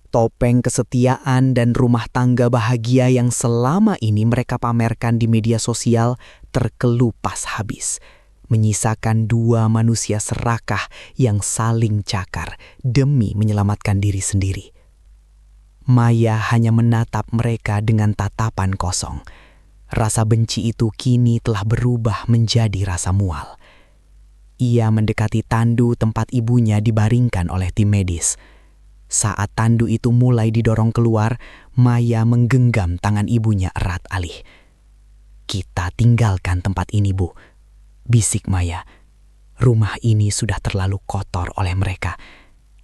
[SPEAKER 6] Topeng kesetiaan dan rumah tangga bahagia yang selama ini mereka pamerkan di media sosial terkelupas habis, menyisakan 2 manusia serakah yang saling cakar demi menyelamatkan diri sendiri. Maya hanya menatap mereka dengan tatapan kosong. Rasa benci itu kini telah berubah menjadi rasa mual. Ia mendekati tandu tempat ibunya dibaringkan oleh tim medis. Saat tandu itu mulai didorong keluar, Maya menggenggam tangan ibunya erat alih. "Kita tinggalkan tempat ini, Bu," bisik Maya. "Rumah ini sudah terlalu kotor oleh mereka.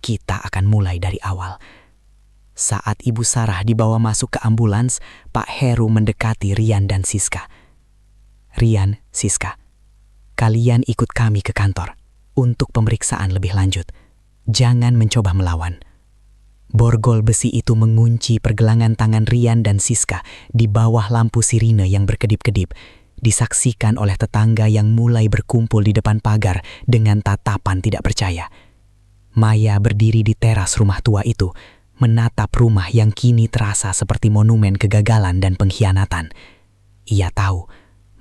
[SPEAKER 6] Kita akan mulai dari awal." Saat Ibu Sarah dibawa masuk ke ambulans, Pak Heru mendekati Rian dan Siska. "Rian, Siska, kalian ikut kami ke kantor untuk pemeriksaan lebih lanjut. Jangan mencoba melawan." Borgol besi itu mengunci pergelangan tangan Rian dan Siska di bawah lampu sirine yang berkedip-kedip, disaksikan oleh tetangga yang mulai berkumpul di depan pagar dengan tatapan tidak percaya. Maya berdiri di teras rumah tua itu, menatap rumah yang kini terasa seperti monumen kegagalan dan pengkhianatan. Ia tahu,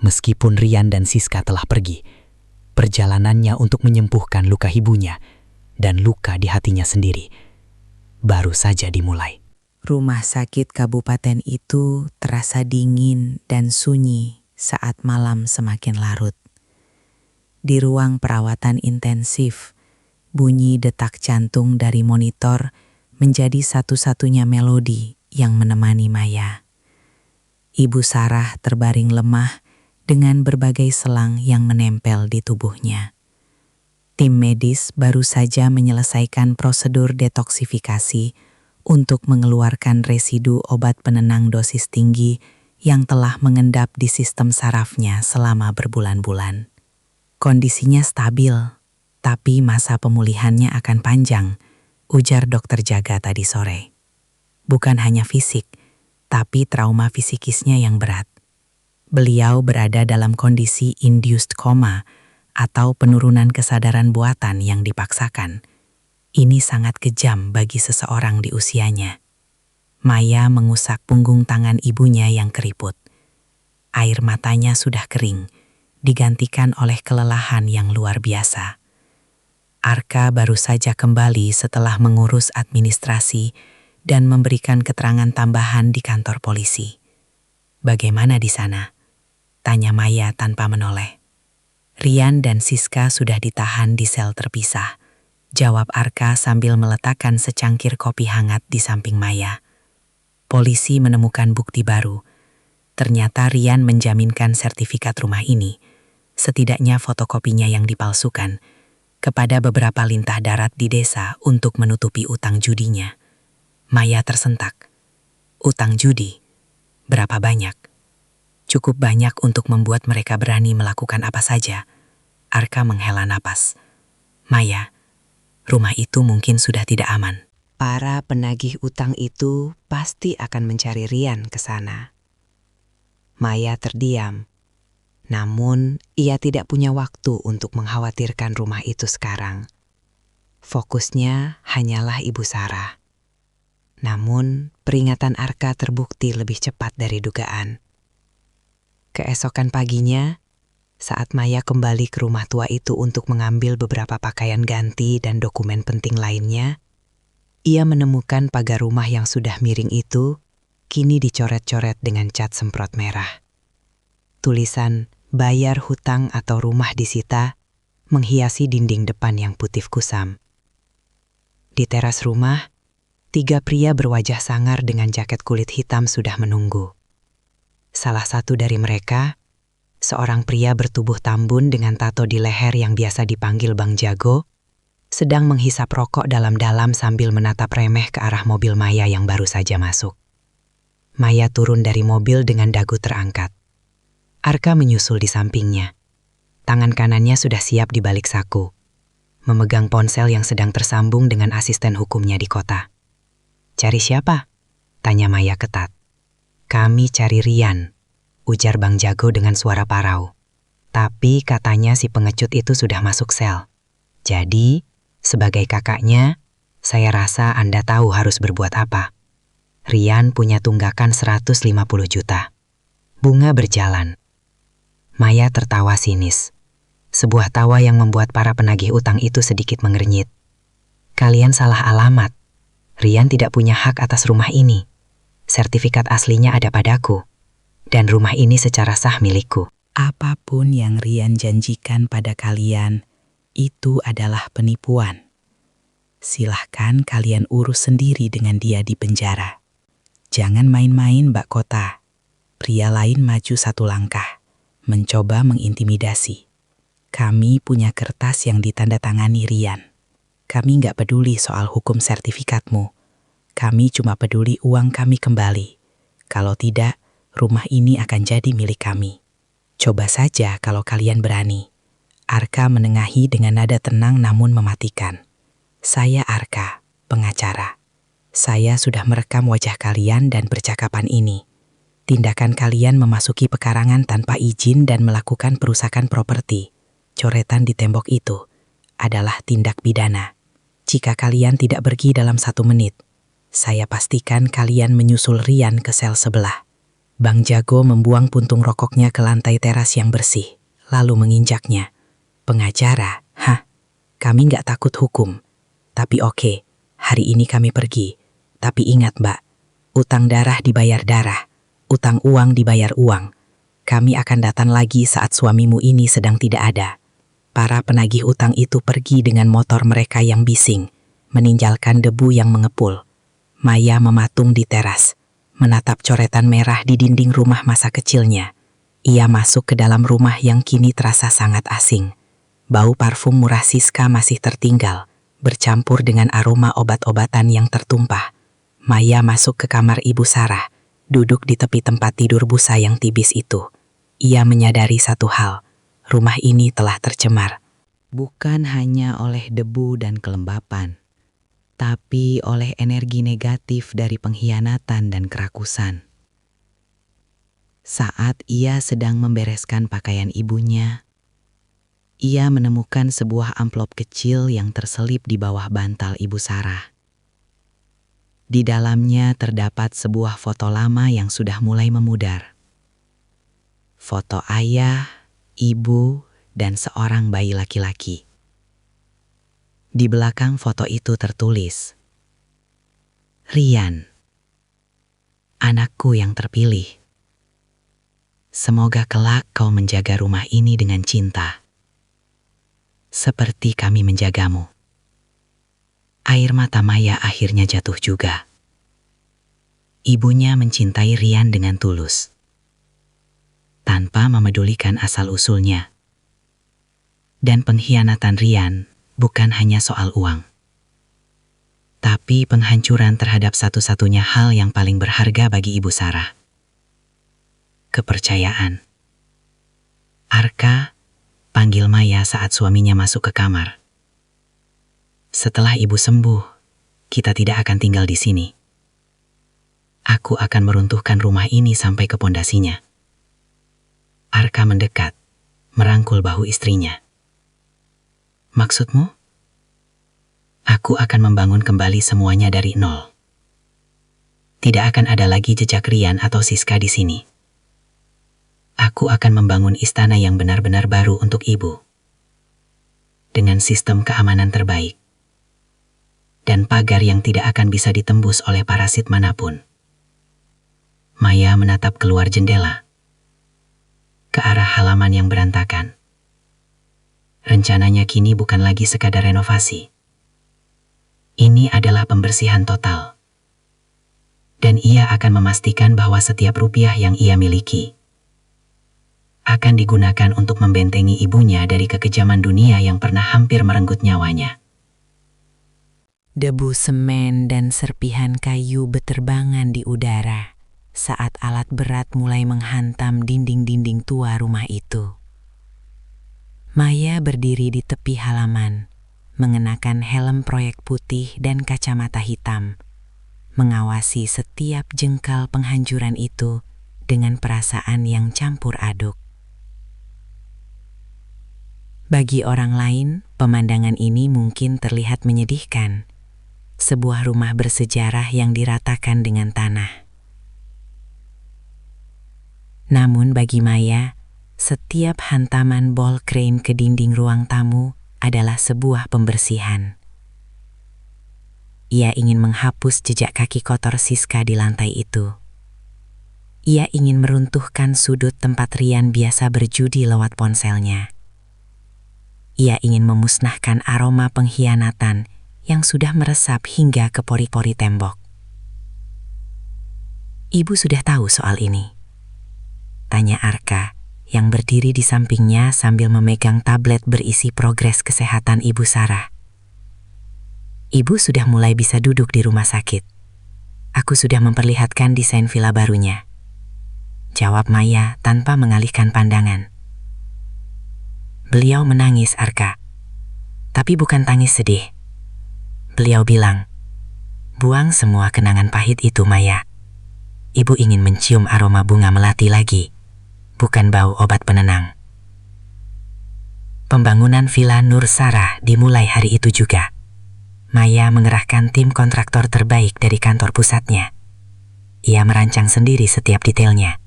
[SPEAKER 6] meskipun Rian dan Siska telah pergi, perjalanannya untuk menyembuhkan luka ibunya dan luka di hatinya sendiri baru saja dimulai.
[SPEAKER 1] Rumah sakit kabupaten itu terasa dingin dan sunyi saat malam semakin larut. Di ruang perawatan intensif, bunyi detak jantung dari monitor menjadi satu-satunya melodi yang menemani Maya. Ibu Sarah terbaring lemah dengan berbagai selang yang menempel di tubuhnya. Tim medis baru saja menyelesaikan prosedur detoksifikasi untuk mengeluarkan residu obat penenang dosis tinggi yang telah mengendap di sistem sarafnya selama berbulan-bulan. Kondisinya stabil,
[SPEAKER 4] Tapi masa pemulihannya akan panjang, ujar dokter jaga tadi sore. Bukan hanya fisik, tapi trauma fisikisnya yang berat. Beliau berada dalam kondisi induced coma atau penurunan kesadaran buatan yang dipaksakan. Ini sangat kejam bagi seseorang di usianya. Maya mengusap punggung tangan ibunya yang keriput. Air matanya sudah kering, digantikan oleh kelelahan yang luar biasa. Arka baru saja kembali setelah mengurus administrasi dan memberikan keterangan tambahan di kantor polisi. "Bagaimana di sana?" tanya Maya tanpa menoleh. "Rian dan Siska sudah ditahan di sel terpisah," jawab Arka sambil meletakkan secangkir kopi hangat di samping Maya. Polisi menemukan bukti baru. Ternyata Rian menjaminkan sertifikat rumah ini, setidaknya fotokopinya yang dipalsukan, kepada beberapa lintah darat di desa untuk menutupi utang judinya. Maya tersentak. Utang judi? Berapa banyak? Cukup banyak untuk membuat mereka berani melakukan apa saja. Arka menghela napas. "Maya, rumah itu mungkin sudah tidak aman."
[SPEAKER 2] Para penagih utang itu pasti akan mencari Rian ke sana. Maya terdiam. Namun, ia tidak punya waktu untuk mengkhawatirkan rumah itu sekarang. Fokusnya hanyalah Ibu Sarah. Namun, peringatan Arka terbukti lebih cepat dari dugaan. Keesokan paginya, saat Maya kembali ke rumah tua itu untuk mengambil beberapa pakaian ganti dan dokumen penting lainnya, ia menemukan pagar rumah yang sudah miring itu kini dicoret-coret dengan cat semprot merah. Tulisan "Bayar hutang atau rumah disita" menghiasi dinding depan yang putih kusam. Di teras rumah, 3 pria berwajah sangar dengan jaket kulit hitam sudah menunggu. Salah satu dari mereka, seorang pria bertubuh tambun dengan tato di leher yang biasa dipanggil Bang Jago, sedang menghisap rokok dalam-dalam sambil menatap remeh ke arah mobil Maya yang baru saja masuk. Maya turun dari mobil dengan dagu terangkat. Arka menyusul di sampingnya. Tangan kanannya sudah siap di balik saku, memegang ponsel yang sedang tersambung dengan asisten hukumnya di kota. "Cari siapa?" tanya Maya ketat. "Kami cari Rian," ujar Bang Jago dengan suara parau. "Tapi katanya si pengecut itu sudah masuk sel. Jadi, sebagai kakaknya, saya rasa Anda tahu harus berbuat apa. Rian punya tunggakan 150 juta. Bunga berjalan." Maya tertawa sinis. Sebuah tawa yang membuat para penagih utang itu sedikit mengernyit. "Kalian salah alamat. Rian tidak punya hak atas rumah ini. Sertifikat aslinya ada padaku. Dan rumah ini secara sah milikku."
[SPEAKER 4] Apapun yang Rian janjikan pada kalian, itu adalah penipuan. Silahkan kalian urus sendiri dengan dia di penjara. Jangan main-main, Mbak Kota. Pria lain maju satu langkah, mencoba mengintimidasi. "Kami punya kertas yang ditandatangani Rian. Kami nggak peduli soal hukum sertifikatmu. Kami cuma peduli uang kami kembali. Kalau tidak, rumah ini akan jadi milik kami. Coba saja kalau kalian berani." Arka menengahi dengan nada tenang namun mematikan. "Saya Arka, pengacara. Saya sudah merekam wajah kalian dan percakapan ini. Tindakan kalian memasuki pekarangan tanpa izin dan melakukan perusakan properti, coretan di tembok itu, adalah tindak pidana. Jika kalian tidak pergi dalam 1 menit, saya pastikan kalian menyusul Rian ke sel sebelah." Bang Jago membuang puntung rokoknya ke lantai teras yang bersih, lalu menginjaknya. "Pengacara? Hah? Kami nggak takut hukum. Tapi oke, hari ini kami pergi. Tapi ingat Mbak, utang darah dibayar darah, utang uang dibayar uang. Kami akan datang lagi saat suamimu ini sedang tidak ada." Para penagih utang itu pergi dengan motor mereka yang bising, meninggalkan debu yang mengepul. Maya mematung di teras, menatap coretan merah di dinding rumah masa kecilnya. Ia masuk ke dalam rumah yang kini terasa sangat asing. Bau parfum murah Siska masih tertinggal, bercampur dengan aroma obat-obatan yang tertumpah. Maya masuk ke kamar Ibu Sarah, duduk di tepi tempat tidur busa yang tipis itu. Ia menyadari satu hal, rumah ini telah tercemar.
[SPEAKER 1] bukan hanya oleh debu dan kelembapan, tapi oleh energi negatif dari pengkhianatan dan kerakusan. Saat ia sedang membereskan pakaian ibunya, ia menemukan sebuah amplop kecil yang terselip di bawah bantal Ibu Sarah. Di dalamnya terdapat sebuah foto lama yang sudah mulai memudar. Foto ayah, ibu, dan seorang bayi laki-laki. Di belakang foto itu tertulis, "Rian, anakku yang terpilih. Semoga kelak kau menjaga rumah ini dengan cinta, seperti kami menjagamu." Air mata Maya akhirnya jatuh juga. Ibunya mencintai Rian dengan tulus, tanpa memedulikan asal-usulnya. Dan pengkhianatan Rian bukan hanya soal uang, tapi penghancuran terhadap satu-satunya hal yang paling berharga bagi Ibu Sarah. Kepercayaan. Arka panggil Maya saat suaminya masuk ke kamar. "Setelah ibu sembuh, kita tidak akan tinggal di sini. Aku akan meruntuhkan rumah ini sampai ke pondasinya." Arka mendekat, merangkul bahu istrinya. "Maksudmu?" "Aku akan membangun kembali semuanya dari nol. Tidak akan ada lagi jejak Rian atau Siska di sini. Aku akan membangun istana yang benar-benar baru untuk ibu, dengan sistem keamanan terbaik, dan pagar yang tidak akan bisa ditembus oleh parasit manapun." Maya menatap keluar jendela, ke arah halaman yang berantakan. Rencananya kini bukan lagi sekadar renovasi. Ini adalah pembersihan total. Dan ia akan memastikan bahwa setiap rupiah yang ia miliki akan digunakan untuk membentengi ibunya dari kekejaman dunia yang pernah hampir merenggut nyawanya.
[SPEAKER 4] Debu semen dan serpihan kayu beterbangan di udara saat alat berat mulai menghantam dinding-dinding tua rumah itu. Maya berdiri di tepi halaman, mengenakan helm proyek putih dan kacamata hitam, mengawasi setiap jengkal penghancuran itu dengan perasaan yang campur aduk. Bagi orang lain, pemandangan ini mungkin terlihat menyedihkan. Sebuah rumah bersejarah yang diratakan dengan tanah. Namun bagi Maya, setiap hantaman ball crane ke dinding ruang tamu adalah sebuah pembersihan. Ia ingin menghapus jejak kaki kotor Siska di lantai itu. Ia ingin meruntuhkan sudut tempat Rian biasa berjudi lewat ponselnya. Ia ingin memusnahkan aroma pengkhianatan yang sudah meresap hingga ke pori-pori tembok. "Ibu sudah tahu soal ini?" tanya Arka yang berdiri di sampingnya sambil memegang tablet berisi progres kesehatan Ibu Sarah. "Ibu sudah mulai bisa duduk di rumah sakit. Aku sudah memperlihatkan desain villa barunya," jawab Maya tanpa mengalihkan pandangan. Beliau menangis, Arka. Tapi bukan tangis sedih. Beliau bilang, "Buang semua kenangan pahit itu, Maya. Ibu ingin mencium aroma bunga melati lagi, bukan bau obat penenang." Pembangunan Villa Nur Sarah dimulai hari itu juga. Maya mengerahkan tim kontraktor terbaik dari kantor pusatnya. Ia merancang sendiri setiap detailnya.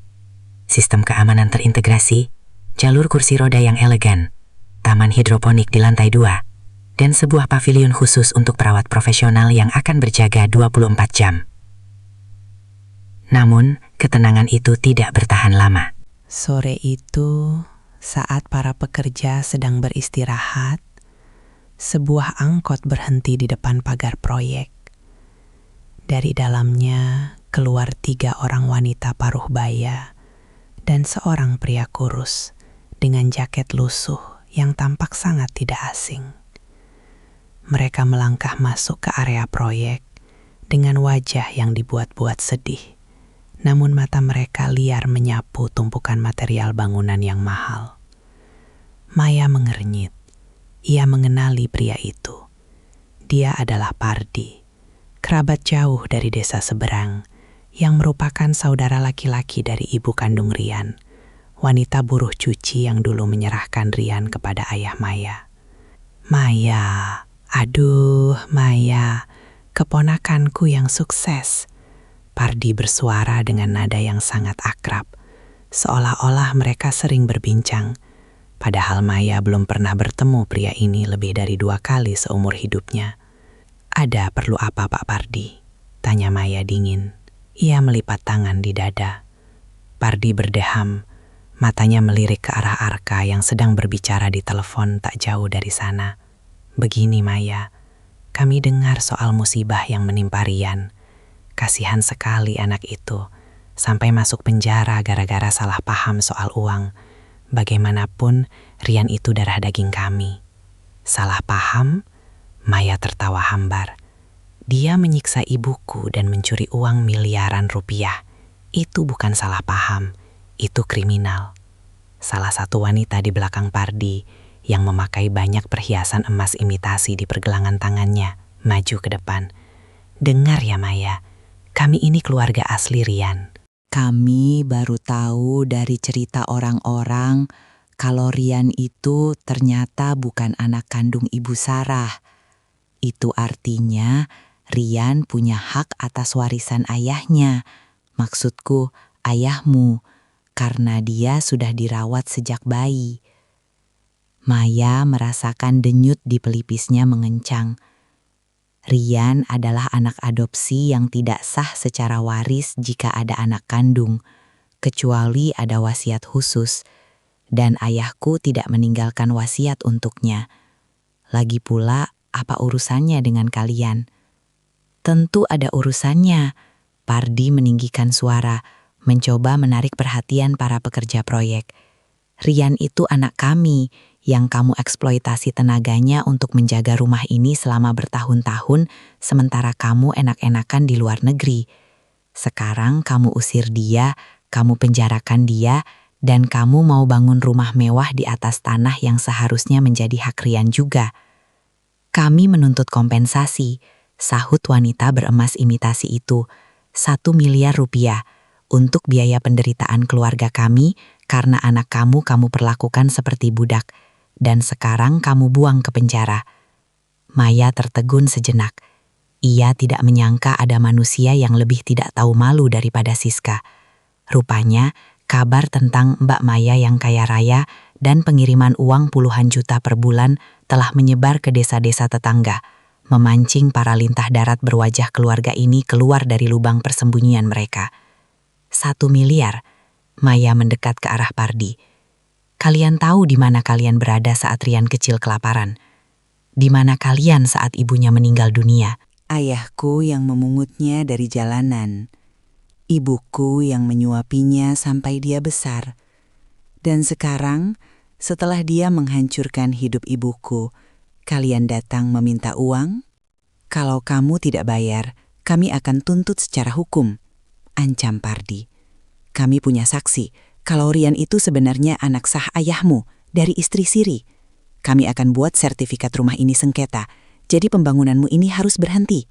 [SPEAKER 4] Sistem keamanan terintegrasi, jalur kursi roda yang elegan, taman hidroponik di lantai 2, dan sebuah pavilion khusus untuk perawat profesional yang akan berjaga 24 jam. Namun, ketenangan itu tidak bertahan lama.
[SPEAKER 5] Sore itu, saat para pekerja sedang beristirahat, sebuah angkot berhenti di depan pagar proyek. Dari dalamnya keluar 3 orang wanita paruh baya dan seorang pria kurus dengan jaket lusuh yang tampak sangat tidak asing. Mereka melangkah masuk ke area proyek dengan wajah yang dibuat-buat sedih, namun mata mereka liar menyapu tumpukan material bangunan yang mahal. Maya mengernyit.
[SPEAKER 4] Ia mengenali pria itu. Dia adalah Pardi, kerabat jauh dari desa seberang, yang merupakan saudara laki-laki dari ibu kandung Rian, wanita buruh cuci yang dulu menyerahkan Rian kepada ayah Maya. Maya, aduh Maya, keponakanku yang sukses. Pardi bersuara dengan nada yang sangat akrab, seolah-olah mereka sering berbincang. Padahal Maya belum pernah bertemu pria ini lebih dari 2 kali seumur hidupnya. "Ada perlu apa Pak Pardi?" tanya Maya dingin. Ia melipat tangan di dada. Pardi berdeham, matanya melirik ke arah Arka yang sedang berbicara di telepon tak jauh dari sana. "Begini Maya, kami dengar soal musibah yang menimpa Rian. Kasihan sekali anak itu, sampai masuk penjara gara-gara salah paham soal uang. Bagaimanapun, Rian itu darah daging kami." "Salah paham?" Maya tertawa hambar. "Dia menyiksa ibuku dan mencuri uang miliaran rupiah. Itu bukan salah paham, itu kriminal." Salah satu wanita di belakang Pardi yang memakai banyak perhiasan emas imitasi di pergelangan tangannya maju ke depan. "Dengar ya Maya, kami ini keluarga asli Rian."
[SPEAKER 1] Kami baru tahu dari cerita orang-orang kalau Rian itu ternyata bukan anak kandung Ibu Sarah. Itu artinya Rian punya hak atas warisan ayahnya. Maksudku ayahmu, karena dia sudah dirawat sejak bayi. Maya merasakan denyut di pelipisnya mengencang. Rian adalah anak adopsi yang tidak sah secara waris jika ada anak kandung, kecuali ada wasiat khusus, dan ayahku tidak meninggalkan wasiat untuknya. Lagi pula, apa urusannya dengan kalian? Tentu ada urusannya. Pardi meninggikan suara, mencoba menarik perhatian para pekerja proyek. Rian itu anak kami, yang kamu eksploitasi tenaganya untuk menjaga rumah ini selama bertahun-tahun, sementara kamu enak-enakan di luar negeri. Sekarang kamu usir dia, kamu penjarakan dia, dan kamu mau bangun rumah mewah di atas tanah yang seharusnya menjadi hak Rian juga. "Kami menuntut kompensasi," sahut wanita beremas imitasi itu, 1 miliar rupiah, "untuk biaya penderitaan keluarga kami karena anak kamu perlakukan seperti budak. Dan sekarang kamu buang ke penjara." Maya tertegun sejenak. Ia tidak menyangka ada manusia yang lebih tidak tahu malu daripada Siska. Rupanya, kabar tentang Mbak Maya yang kaya raya dan pengiriman uang puluhan juta per bulan telah menyebar ke desa-desa tetangga, memancing para lintah darat berwajah keluarga ini keluar dari lubang persembunyian mereka. 1 miliar, Maya mendekat ke arah Pardi. "Kalian tahu di mana kalian berada saat Rian kecil kelaparan? Di mana kalian saat ibunya meninggal dunia?" "Ayahku yang memungutnya dari jalanan. Ibuku yang menyuapinya sampai dia besar. Dan sekarang, setelah dia menghancurkan hidup ibuku, kalian datang meminta uang? Kalau kamu tidak bayar, kami akan tuntut secara hukum," ancam Pardi. "Kami punya saksi kalau Rian itu sebenarnya anak sah ayahmu dari istri Siri. Kami akan buat sertifikat rumah ini sengketa, jadi pembangunanmu ini harus berhenti."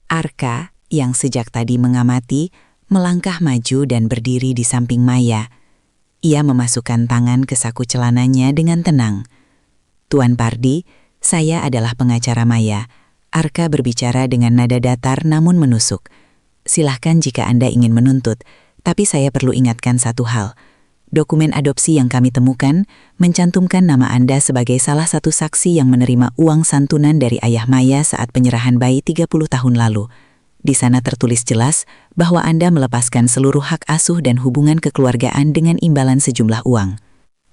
[SPEAKER 1] Arka, yang sejak tadi mengamati, melangkah maju dan berdiri di samping Maya. Ia memasukkan tangan ke saku celananya dengan tenang. "Tuan Pardi, saya adalah pengacara Maya." Arka berbicara dengan nada datar namun menusuk. "Silahkan jika Anda ingin menuntut, tapi saya perlu ingatkan satu hal. Dokumen adopsi yang kami temukan mencantumkan nama Anda sebagai salah satu saksi yang menerima uang santunan dari ayah Maya saat penyerahan bayi 30 tahun lalu. Di sana tertulis jelas bahwa Anda melepaskan seluruh hak asuh dan hubungan kekeluargaan dengan imbalan sejumlah uang."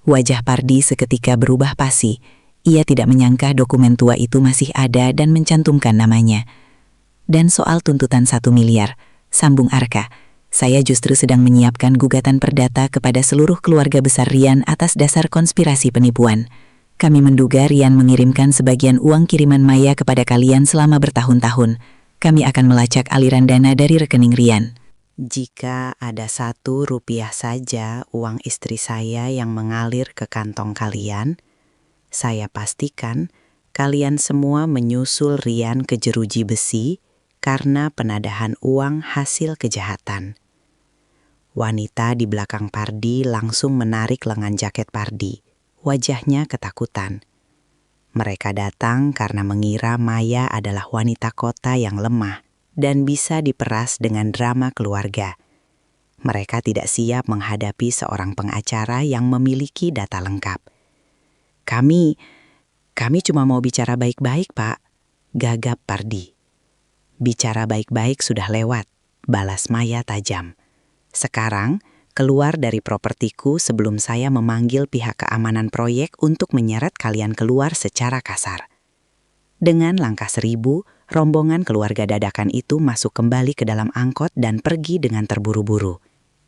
[SPEAKER 1] Wajah Pardi seketika berubah pasi. Ia tidak menyangka dokumen tua itu masih ada dan mencantumkan namanya. "Dan soal tuntutan 1 miliar, sambung Arka, saya justru sedang menyiapkan gugatan perdata kepada seluruh keluarga besar Rian atas dasar konspirasi penipuan. Kami menduga Rian mengirimkan sebagian uang kiriman Maya kepada kalian selama bertahun-tahun. Kami akan melacak aliran dana dari rekening Rian. Jika ada 1 rupiah saja uang istri saya yang mengalir ke kantong kalian, Saya pastikan kalian semua menyusul Rian ke jeruji besi karena penadahan uang hasil kejahatan. Wanita di belakang Pardi langsung menarik lengan jaket Pardi. Wajahnya ketakutan. Mereka datang karena mengira Maya adalah wanita kota yang lemah dan bisa diperas dengan drama keluarga. Mereka tidak siap menghadapi seorang pengacara yang memiliki data lengkap. Kami cuma mau bicara baik-baik, Pak, gagap Pardi. Bicara baik-baik sudah lewat, balas Maya tajam. Sekarang, keluar dari propertiku sebelum saya memanggil pihak keamanan proyek untuk menyeret kalian keluar secara kasar. Dengan langkah 1000, rombongan keluarga dadakan itu masuk kembali ke dalam angkot dan pergi dengan terburu-buru.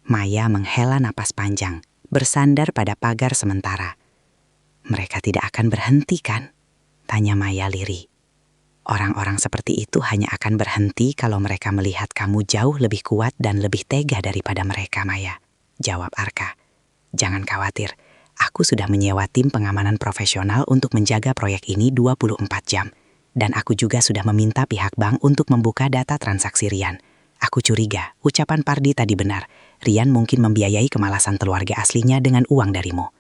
[SPEAKER 1] Maya menghela napas panjang, bersandar pada pagar sementara. "Mereka tidak akan berhenti, kan?" tanya Maya lirih. "Orang-orang seperti itu hanya akan berhenti kalau mereka melihat kamu jauh lebih kuat dan lebih tega daripada mereka, Maya," jawab Arka. "Jangan khawatir, aku sudah menyewa tim pengamanan profesional untuk menjaga proyek ini 24 jam. Dan aku juga sudah meminta pihak bank untuk membuka data transaksi Rian. Aku curiga, ucapan Pardi tadi benar. Rian mungkin membiayai kemalasan keluarga aslinya dengan uang darimu."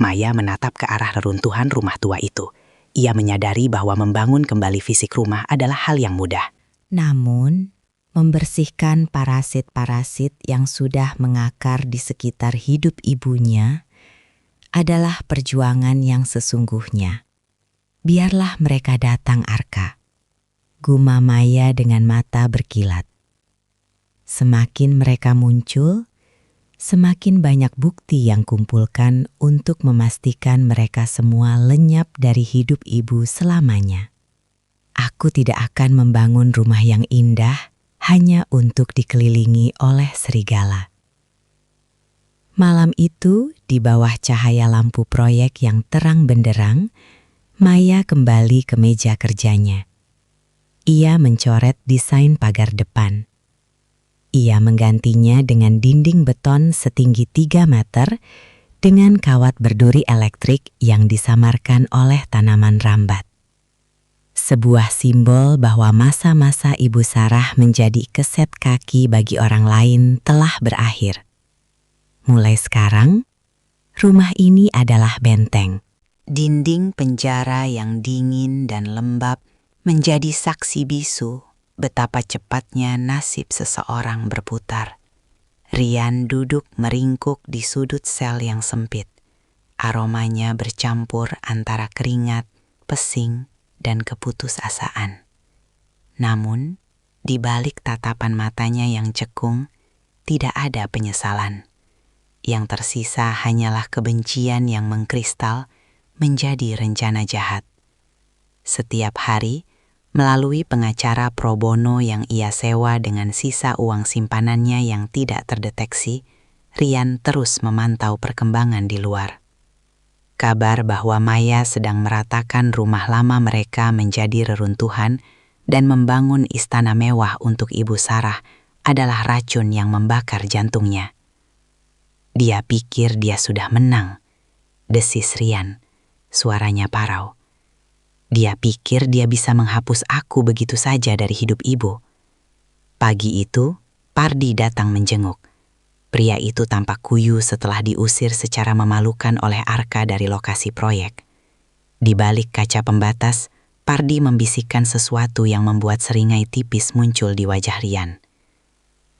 [SPEAKER 1] Maya menatap ke arah reruntuhan rumah tua itu. Ia menyadari bahwa membangun kembali fisik rumah adalah hal yang mudah.
[SPEAKER 4] Namun, membersihkan parasit-parasit yang sudah mengakar di sekitar hidup ibunya adalah perjuangan yang sesungguhnya. "Biarlah mereka datang, Arka," gumam Maya dengan mata berkilat. Semakin mereka muncul, semakin banyak bukti yang kumpulkan untuk memastikan mereka semua lenyap dari hidup ibu selamanya. Aku tidak akan membangun rumah yang indah hanya untuk dikelilingi oleh serigala. Malam itu, di bawah cahaya lampu proyek yang terang benderang, Maya kembali ke meja kerjanya. Ia mencoret desain pagar depan. Ia menggantinya dengan dinding beton setinggi 3 meter dengan kawat berduri elektrik yang disamarkan oleh tanaman rambat. Sebuah simbol bahwa masa-masa Ibu Sarah menjadi keset kaki bagi orang lain telah berakhir. Mulai sekarang, rumah ini adalah benteng.
[SPEAKER 1] Dinding penjara yang dingin dan lembab menjadi saksi bisu betapa cepatnya nasib seseorang berputar. Rian duduk meringkuk di sudut sel yang sempit. Aromanya bercampur antara keringat, pesing, dan keputusasaan. Namun, di balik tatapan matanya yang cekung, tidak ada penyesalan. Yang tersisa hanyalah kebencian yang mengkristal menjadi rencana jahat. Setiap hari, melalui pengacara pro bono yang ia sewa dengan sisa uang simpanannya yang tidak terdeteksi, Rian terus memantau perkembangan di luar. Kabar bahwa Maya sedang meratakan rumah lama mereka menjadi reruntuhan dan membangun istana mewah untuk Ibu Sarah adalah racun yang membakar jantungnya. Dia pikir dia sudah menang, desis Rian, suaranya parau. Dia pikir dia bisa menghapus aku begitu saja dari hidup ibu. Pagi itu, Pardi datang menjenguk. Pria itu tampak kuyu setelah diusir secara memalukan oleh Arka dari lokasi proyek. Di balik kaca pembatas, Pardi membisikkan sesuatu yang membuat seringai tipis muncul di wajah Rian.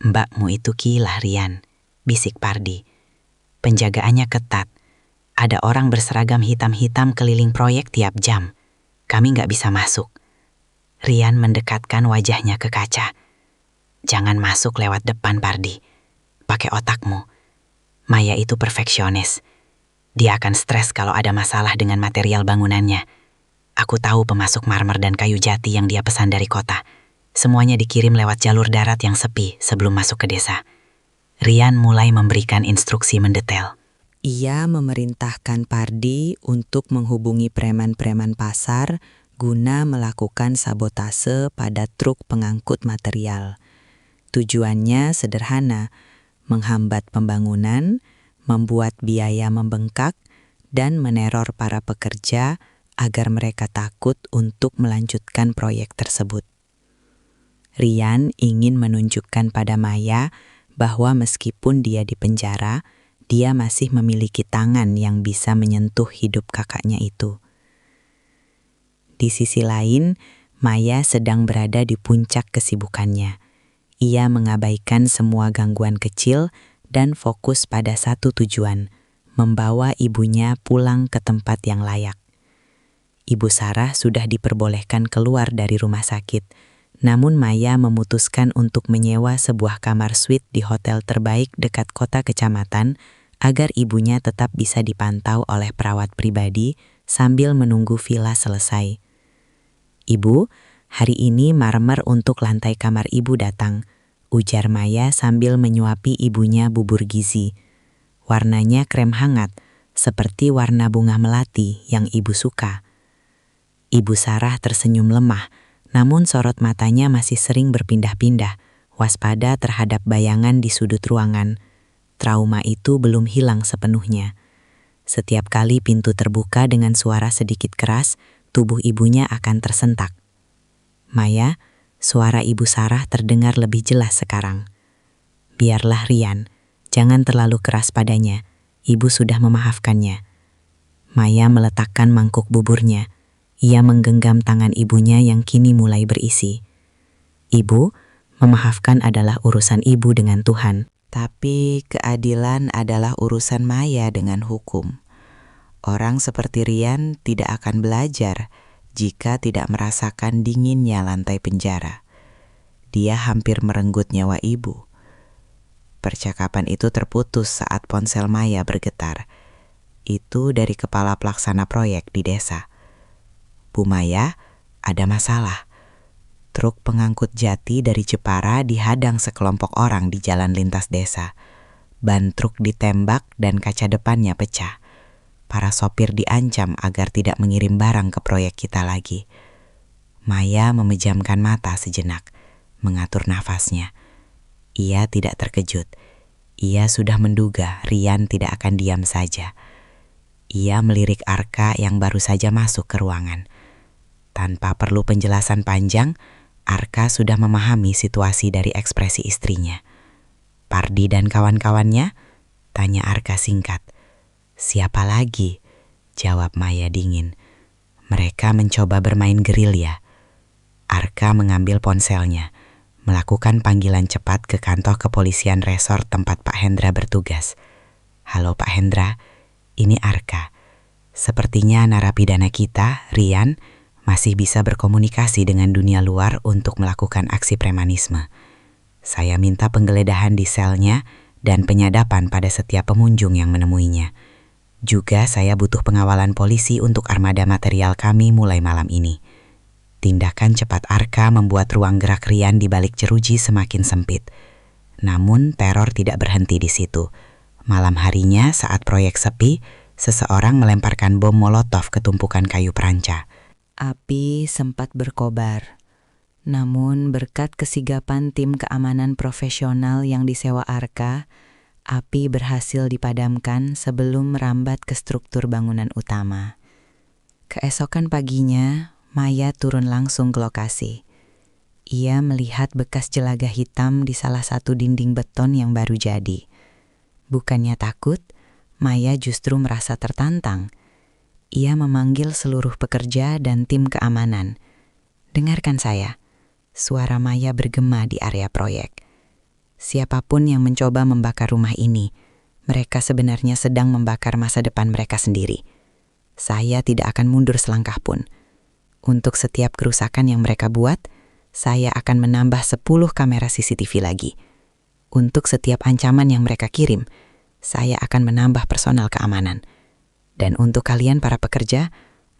[SPEAKER 1] "Mbakmu itu gila, Rian," bisik Pardi. "Penjagaannya ketat. Ada orang berseragam hitam-hitam keliling proyek tiap jam. Kami nggak bisa masuk." Rian mendekatkan wajahnya ke kaca. "Jangan masuk lewat depan, Pardi. Pakai otakmu. Maya itu perfeksionis. Dia akan stres kalau ada masalah dengan material bangunannya. Aku tahu pemasok marmer dan kayu jati yang dia pesan dari kota. Semuanya dikirim lewat jalur darat yang sepi sebelum masuk ke desa." Rian mulai memberikan instruksi mendetail.
[SPEAKER 4] Ia memerintahkan Pardi untuk menghubungi preman-preman pasar guna melakukan sabotase pada truk pengangkut material. Tujuannya sederhana, menghambat pembangunan, membuat biaya membengkak,
[SPEAKER 1] dan meneror para pekerja agar mereka takut untuk melanjutkan proyek tersebut. Rian ingin menunjukkan pada Maya bahwa meskipun dia di penjara, dia masih memiliki tangan yang bisa menyentuh hidup kakaknya itu. Di sisi lain, Maya sedang berada di puncak kesibukannya. Ia mengabaikan semua gangguan kecil dan fokus pada satu tujuan, membawa ibunya pulang ke tempat yang layak. Ibu Sarah sudah diperbolehkan keluar dari rumah sakit, namun Maya memutuskan untuk menyewa sebuah kamar suite di hotel terbaik dekat kota kecamatan agar ibunya tetap bisa dipantau oleh perawat pribadi sambil menunggu villa selesai. "Ibu, hari ini marmer untuk lantai kamar ibu datang," ujar Maya sambil menyuapi ibunya bubur gizi. Warnanya krem hangat, seperti warna bunga melati yang ibu suka. Ibu Sarah tersenyum lemah, namun sorot matanya masih sering berpindah-pindah, waspada terhadap bayangan di sudut ruangan. Trauma itu belum hilang sepenuhnya. Setiap kali pintu terbuka dengan suara sedikit keras, tubuh ibunya akan tersentak. "Maya, suara Ibu Sarah terdengar lebih jelas sekarang." "Biarlah Rian, jangan terlalu keras padanya. Ibu sudah memaafkannya." Maya meletakkan mangkuk buburnya. Ia menggenggam tangan ibunya yang kini mulai berisi. "Ibu, memaafkan adalah urusan ibu dengan Tuhan. Tapi keadilan adalah urusan Maya dengan hukum. Orang seperti Rian tidak akan belajar jika tidak merasakan dinginnya lantai penjara. Dia hampir merenggut nyawa ibu." Percakapan itu terputus saat ponsel Maya bergetar. Itu dari kepala pelaksana proyek di desa. "Bu Maya, ada masalah. Truk pengangkut jati dari Jepara dihadang sekelompok orang di jalan lintas desa. Ban truk ditembak dan kaca depannya pecah. Para sopir diancam agar tidak mengirim barang ke proyek kita lagi." Maya memejamkan mata sejenak, mengatur nafasnya. Ia tidak terkejut. Ia sudah menduga Rian tidak akan diam saja. Ia melirik Arka yang baru saja masuk ke ruangan. Tanpa perlu penjelasan panjang, Arka sudah memahami situasi dari ekspresi istrinya. "Pardi dan kawan-kawannya?" tanya Arka singkat. "Siapa lagi?" jawab Maya dingin. "Mereka mencoba bermain gerilya." Arka mengambil ponselnya, melakukan panggilan cepat ke kantor kepolisian resort tempat Pak Hendra bertugas. "Halo Pak Hendra, ini Arka. Sepertinya narapidana kita, Rian, masih bisa berkomunikasi dengan dunia luar untuk melakukan aksi premanisme. Saya minta penggeledahan di selnya dan penyadapan pada setiap pengunjung yang menemuinya. Juga saya butuh pengawalan polisi untuk armada material kami mulai malam ini." Tindakan cepat Arka membuat ruang gerak Rian di balik jeruji semakin sempit. Namun teror tidak berhenti di situ. Malam harinya saat proyek sepi, seseorang melemparkan bom molotov ke tumpukan kayu peranca. Api sempat berkobar. Namun berkat kesigapan tim keamanan profesional yang disewa Arka, api berhasil dipadamkan sebelum merambat ke struktur bangunan utama. Keesokan paginya, Maya turun langsung ke lokasi. Ia melihat bekas jelaga hitam di salah satu dinding beton yang baru jadi. Bukannya takut, Maya justru merasa tertantang. Ia memanggil seluruh pekerja dan tim keamanan. "Dengarkan saya." Suara Maya bergema di area proyek. "Siapapun yang mencoba membakar rumah ini, mereka sebenarnya sedang membakar masa depan mereka sendiri. Saya tidak akan mundur selangkah pun. Untuk setiap kerusakan yang mereka buat, saya akan menambah 10 kamera CCTV lagi. Untuk setiap ancaman yang mereka kirim, saya akan menambah personal keamanan. Dan untuk kalian para pekerja,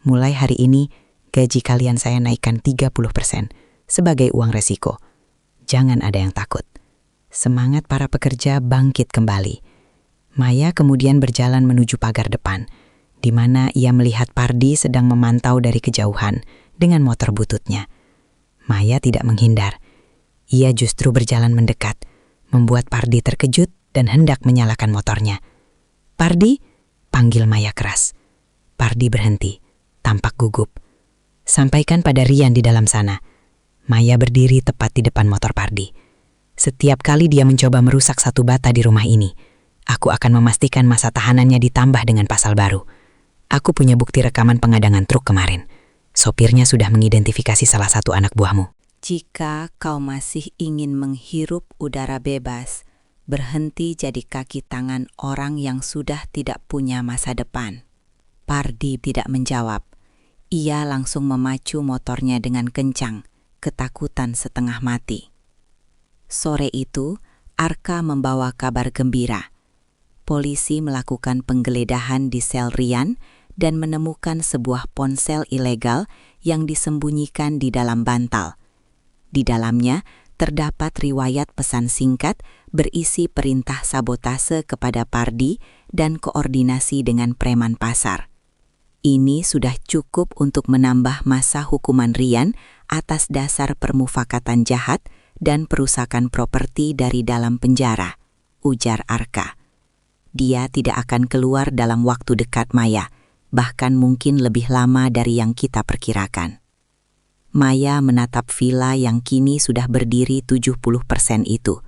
[SPEAKER 1] mulai hari ini gaji kalian saya naikkan 30% sebagai uang resiko. Jangan ada yang takut." Semangat para pekerja bangkit kembali. Maya kemudian berjalan menuju pagar depan, di mana ia melihat Pardi sedang memantau dari kejauhan dengan motor bututnya. Maya tidak menghindar. Ia justru berjalan mendekat, membuat Pardi terkejut dan hendak menyalakan motornya. "Pardi," panggil Maya keras.
[SPEAKER 4] Pardi berhenti, tampak gugup. Sampaikan pada Rian di dalam sana. Maya berdiri tepat di depan motor Pardi. Setiap kali dia mencoba merusak satu bata di rumah ini, aku akan memastikan masa tahanannya ditambah dengan pasal baru. Aku punya bukti rekaman pengadangan truk kemarin. Sopirnya sudah mengidentifikasi salah satu anak buahmu.
[SPEAKER 1] Jika kau masih ingin menghirup udara bebas, berhenti jadi kaki tangan orang yang sudah tidak punya masa depan. Pardi tidak menjawab. Ia langsung memacu motornya dengan kencang, ketakutan setengah mati. Sore itu, Arka membawa kabar gembira. Polisi melakukan penggeledahan di sel Rian dan menemukan sebuah ponsel ilegal yang disembunyikan di dalam bantal. Di dalamnya terdapat riwayat pesan singkat berisi perintah sabotase kepada Pardi dan koordinasi dengan preman pasar. Ini sudah cukup untuk menambah masa hukuman Rian atas dasar permufakatan jahat dan perusakan properti dari dalam penjara, ujar Arka. Dia tidak akan keluar dalam waktu dekat, Maya, bahkan mungkin lebih lama dari yang kita perkirakan. Maya menatap villa yang kini sudah berdiri 70% itu.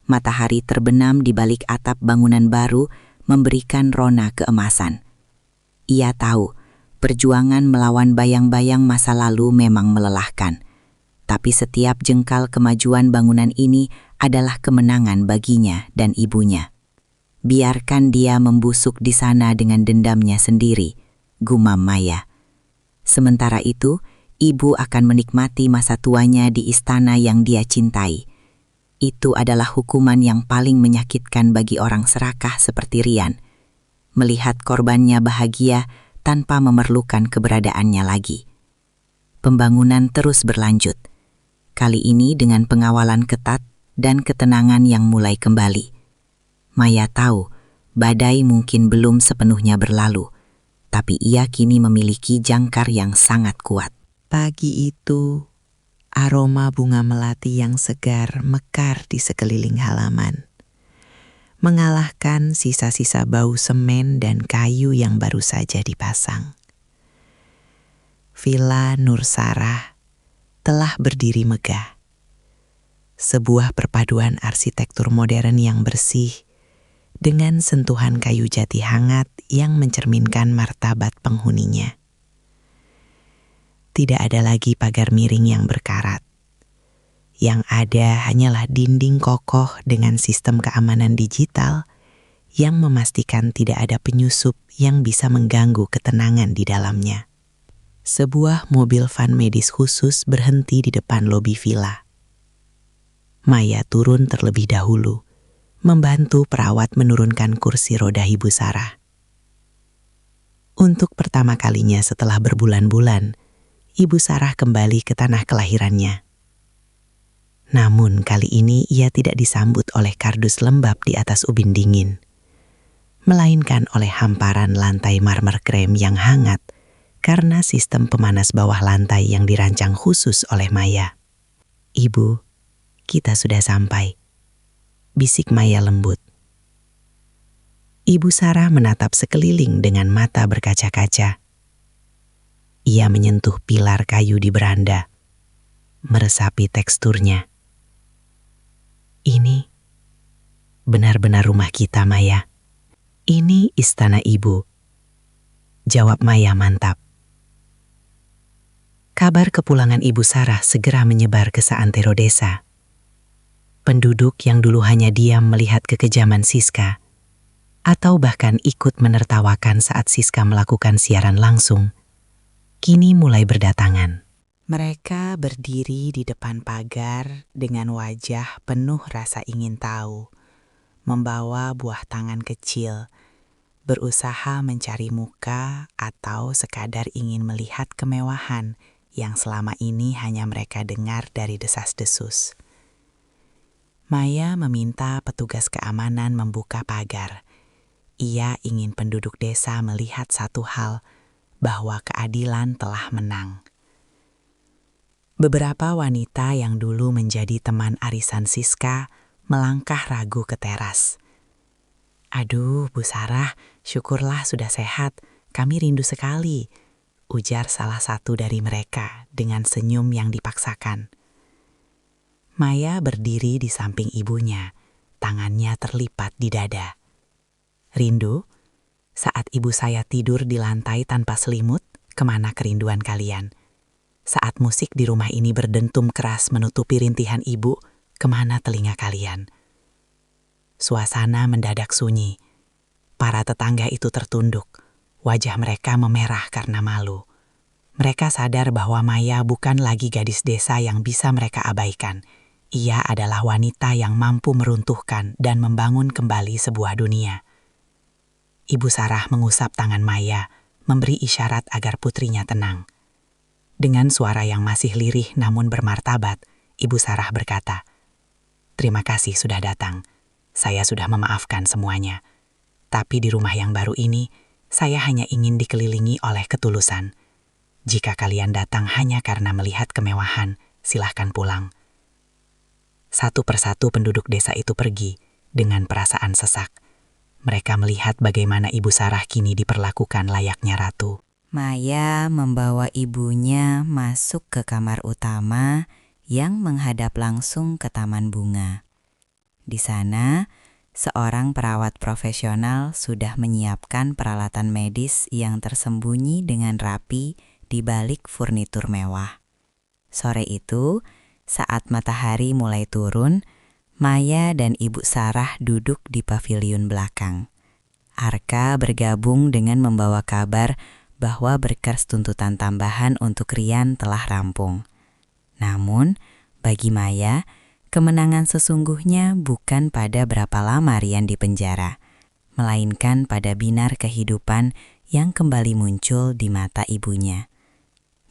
[SPEAKER 1] Matahari terbenam di balik atap bangunan baru memberikan rona keemasan. Ia tahu, perjuangan melawan bayang-bayang masa lalu memang melelahkan. Tapi setiap jengkal kemajuan bangunan ini adalah kemenangan baginya dan ibunya. Biarkan dia membusuk di sana dengan dendamnya sendiri, gumam Maya. Sementara itu, ibu akan menikmati masa tuanya di istana yang dia cintai. Itu adalah hukuman yang paling menyakitkan bagi orang serakah seperti Rian. Melihat korbannya bahagia tanpa memerlukan keberadaannya lagi. Pembangunan terus berlanjut. Kali ini dengan pengawalan ketat dan ketenangan yang mulai kembali. Maya tahu, badai mungkin belum sepenuhnya berlalu, tapi ia kini memiliki jangkar yang sangat kuat.
[SPEAKER 2] Pagi itu, aroma bunga melati yang segar mekar di sekeliling halaman, mengalahkan sisa-sisa bau semen dan kayu yang baru saja dipasang. Villa Nur Sarah telah berdiri megah. Sebuah perpaduan arsitektur modern yang bersih dengan sentuhan kayu jati hangat yang mencerminkan martabat penghuninya. Tidak ada lagi pagar miring yang berkarat. Yang ada hanyalah dinding kokoh dengan sistem keamanan digital yang memastikan tidak ada penyusup yang bisa mengganggu ketenangan di dalamnya. Sebuah mobil van medis khusus berhenti di depan lobi villa. Maya turun terlebih dahulu, membantu perawat menurunkan kursi roda Ibu Sarah. Untuk pertama kalinya setelah berbulan-bulan, Ibu Sarah kembali ke tanah kelahirannya. Namun kali ini ia tidak disambut oleh kardus lembab di atas ubin dingin, melainkan oleh hamparan lantai marmer krem yang hangat karena sistem pemanas bawah lantai yang dirancang khusus oleh Maya. "Ibu, kita sudah sampai," bisik Maya lembut. Ibu Sarah menatap sekeliling dengan mata berkaca-kaca. Ia menyentuh pilar kayu di beranda, meresapi teksturnya. "Ini benar-benar rumah kita, Maya. Ini istana ibu," jawab Maya mantap. Kabar kepulangan Ibu Sarah segera menyebar ke seantero desa. Penduduk yang dulu hanya diam melihat kekejaman Siska, atau bahkan ikut menertawakan saat Siska melakukan siaran langsung, kini mulai berdatangan.
[SPEAKER 5] Mereka berdiri di depan pagar dengan wajah penuh rasa ingin tahu, membawa buah tangan kecil, berusaha mencari muka atau sekadar ingin melihat kemewahan yang selama ini hanya mereka dengar dari desas-desus. Maya meminta petugas keamanan membuka pagar. Ia ingin penduduk desa melihat satu hal, bahwa keadilan telah menang. Beberapa wanita yang dulu menjadi teman arisan Siska melangkah ragu ke teras. "Aduh, Bu Sarah, syukurlah sudah sehat.
[SPEAKER 1] Kami rindu sekali, ujar salah satu dari mereka dengan senyum yang dipaksakan. Maya berdiri di samping ibunya, tangannya terlipat di dada. Rindu? Saat ibu saya tidur di lantai tanpa selimut, kemana kerinduan kalian? Saat musik di rumah ini berdentum keras menutupi rintihan ibu, kemana telinga kalian? Suasana mendadak sunyi. Para tetangga itu tertunduk. Wajah mereka memerah karena malu. Mereka sadar bahwa Maya bukan lagi gadis desa yang bisa mereka abaikan. Ia adalah wanita yang mampu meruntuhkan dan membangun kembali sebuah dunia. Ibu Sarah mengusap tangan Maya, memberi isyarat agar putrinya tenang. Dengan suara yang masih lirih namun bermartabat, Ibu Sarah berkata, "Terima kasih sudah datang. Saya sudah memaafkan semuanya. Tapi di rumah yang baru ini, saya hanya ingin dikelilingi oleh ketulusan. Jika kalian datang hanya karena melihat kemewahan, silahkan pulang." Satu persatu penduduk desa itu pergi dengan perasaan sesak. Mereka melihat bagaimana Ibu Sarah kini diperlakukan layaknya ratu.
[SPEAKER 7] Maya membawa ibunya masuk ke kamar utama yang menghadap langsung ke taman bunga. Di sana, seorang perawat profesional sudah menyiapkan peralatan medis yang tersembunyi dengan rapi di balik furnitur mewah. Sore itu, saat matahari mulai turun, Maya dan Ibu Sarah duduk di paviliun belakang. Arka bergabung dengan membawa kabar bahwa berkas tuntutan tambahan untuk Rian telah rampung. Namun, bagi Maya, kemenangan sesungguhnya bukan pada berapa lama Rian di penjara, melainkan pada binar kehidupan yang kembali muncul di mata ibunya.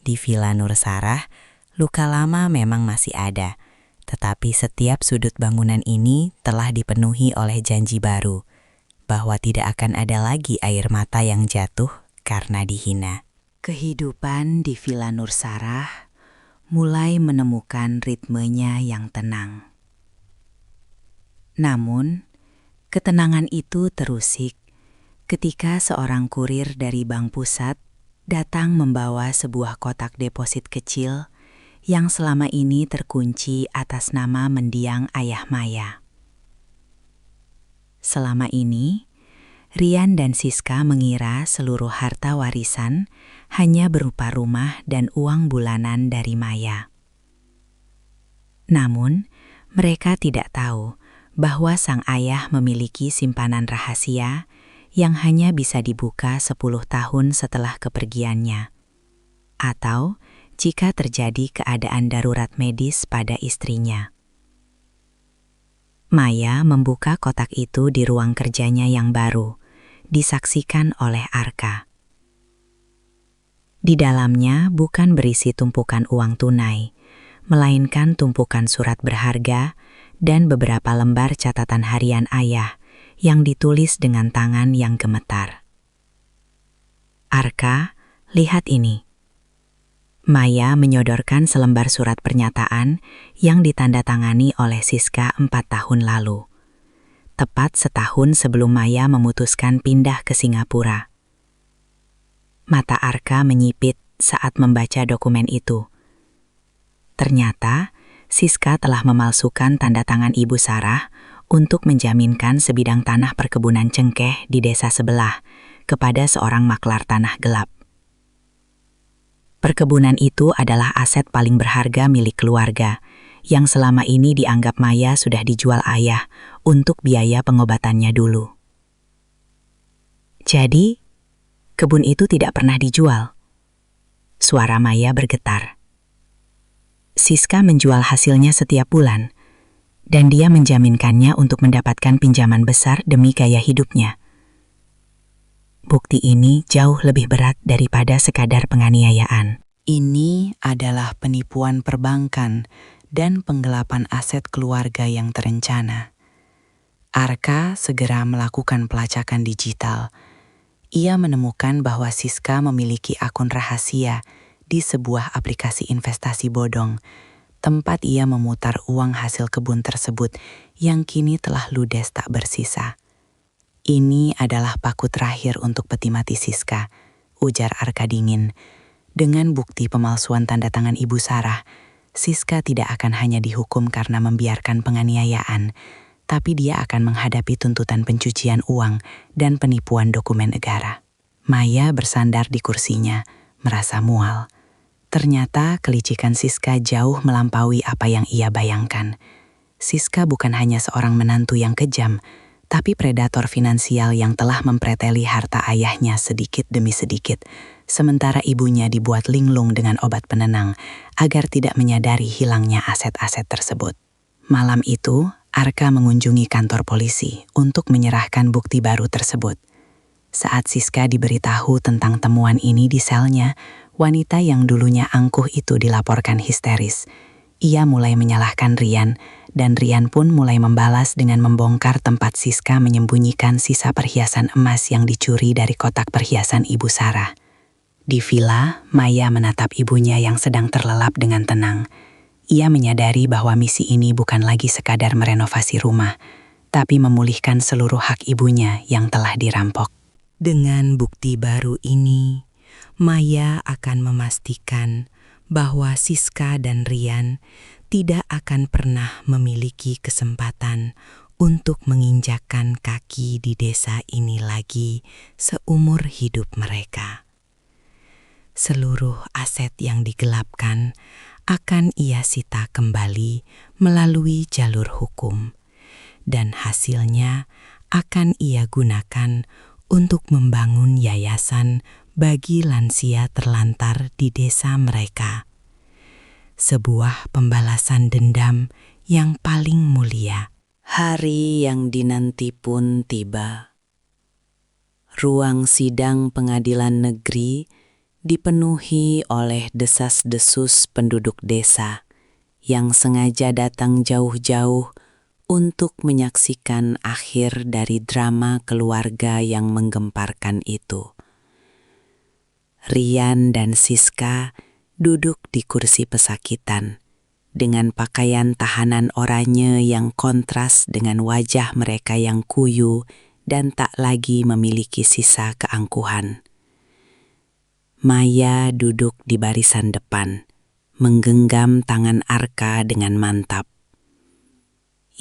[SPEAKER 7] Di Villa Nur Sarah, luka lama memang masih ada, tetapi setiap sudut bangunan ini telah dipenuhi oleh janji baru, bahwa tidak akan ada lagi air mata yang jatuh karena dihina.
[SPEAKER 1] Kehidupan di Villa Nur Sarah mulai menemukan ritmenya yang tenang. Namun, ketenangan itu terusik ketika seorang kurir dari Bank Pusat datang membawa sebuah kotak deposit kecil yang selama ini terkunci atas nama mendiang ayah Maya. Selama ini, Rian dan Siska mengira seluruh harta warisan hanya berupa rumah dan uang bulanan dari Maya. Namun, mereka tidak tahu bahwa sang ayah memiliki simpanan rahasia yang hanya bisa dibuka 10 tahun setelah kepergiannya. Atau jika terjadi keadaan darurat medis pada istrinya. Maya membuka kotak itu di ruang kerjanya yang baru, disaksikan oleh Arka. Di dalamnya bukan berisi tumpukan uang tunai, melainkan tumpukan surat berharga dan beberapa lembar catatan harian ayah yang ditulis dengan tangan yang gemetar. Arka, lihat ini. Maya menyodorkan selembar surat pernyataan yang ditandatangani oleh Siska 4 tahun lalu. Tepat setahun sebelum Maya memutuskan pindah ke Singapura. Mata Arka menyipit saat membaca dokumen itu. Ternyata, Siska telah memalsukan tanda tangan Ibu Sarah untuk menjaminkan sebidang tanah perkebunan cengkeh di desa sebelah kepada seorang maklar tanah gelap. Perkebunan itu adalah aset paling berharga milik keluarga, yang selama ini dianggap Maya sudah dijual ayah untuk biaya pengobatannya dulu. Jadi, kebun itu tidak pernah dijual. Suara Maya bergetar. Siska menjual hasilnya setiap bulan, dan dia menjaminkannya untuk mendapatkan pinjaman besar demi gaya hidupnya. Bukti ini jauh lebih berat daripada sekadar penganiayaan. Ini adalah penipuan perbankan dan penggelapan aset keluarga yang terencana. Arka segera melakukan pelacakan digital. Ia menemukan bahwa Siska memiliki akun rahasia di sebuah aplikasi investasi bodong, tempat ia memutar uang hasil kebun tersebut yang kini telah ludes tak bersisa. Ini adalah paku terakhir untuk peti mati Siska,
[SPEAKER 4] ujar Arka dingin. Dengan bukti pemalsuan tanda tangan Ibu Sarah, Siska tidak akan hanya dihukum karena membiarkan penganiayaan, tapi dia akan menghadapi tuntutan pencucian uang dan penipuan dokumen negara. Maya bersandar di kursinya, merasa mual. Ternyata kelicikan Siska jauh melampaui apa yang ia bayangkan. Siska bukan hanya seorang menantu yang kejam, tapi predator finansial yang telah mempreteli harta ayahnya sedikit demi sedikit, sementara ibunya dibuat linglung dengan obat penenang agar tidak menyadari hilangnya aset-aset tersebut. Malam itu, Arka mengunjungi kantor polisi untuk menyerahkan bukti baru tersebut. Saat Siska diberitahu tentang temuan ini di selnya, wanita yang dulunya angkuh itu dilaporkan histeris. Ia mulai menyalahkan Rian, dan Rian pun mulai membalas dengan membongkar tempat Siska menyembunyikan sisa perhiasan emas yang dicuri dari kotak perhiasan Ibu Sarah. Di villa, Maya menatap ibunya yang sedang terlelap dengan tenang. Ia menyadari bahwa misi ini bukan lagi sekadar merenovasi rumah, tapi memulihkan seluruh hak ibunya yang telah dirampok.
[SPEAKER 7] Dengan bukti baru ini, Maya akan memastikan bahwa Siska dan Rian tidak akan pernah memiliki kesempatan untuk menginjakkan kaki di desa ini lagi seumur hidup mereka. Seluruh aset yang digelapkan akan ia sita kembali melalui jalur hukum, dan hasilnya akan ia gunakan untuk membangun yayasan bagi lansia terlantar di desa mereka. Sebuah pembalasan dendam yang paling mulia.
[SPEAKER 4] Hari yang dinanti pun tiba. Ruang sidang pengadilan negeri dipenuhi oleh desas-desus penduduk desa yang sengaja datang jauh-jauh untuk menyaksikan akhir dari drama keluarga yang menggemparkan itu. Rian dan Siska duduk di kursi pesakitan dengan pakaian tahanan oranye yang kontras dengan wajah mereka yang kuyu dan tak lagi memiliki sisa keangkuhan. Maya duduk di barisan depan, menggenggam tangan Arka dengan mantap.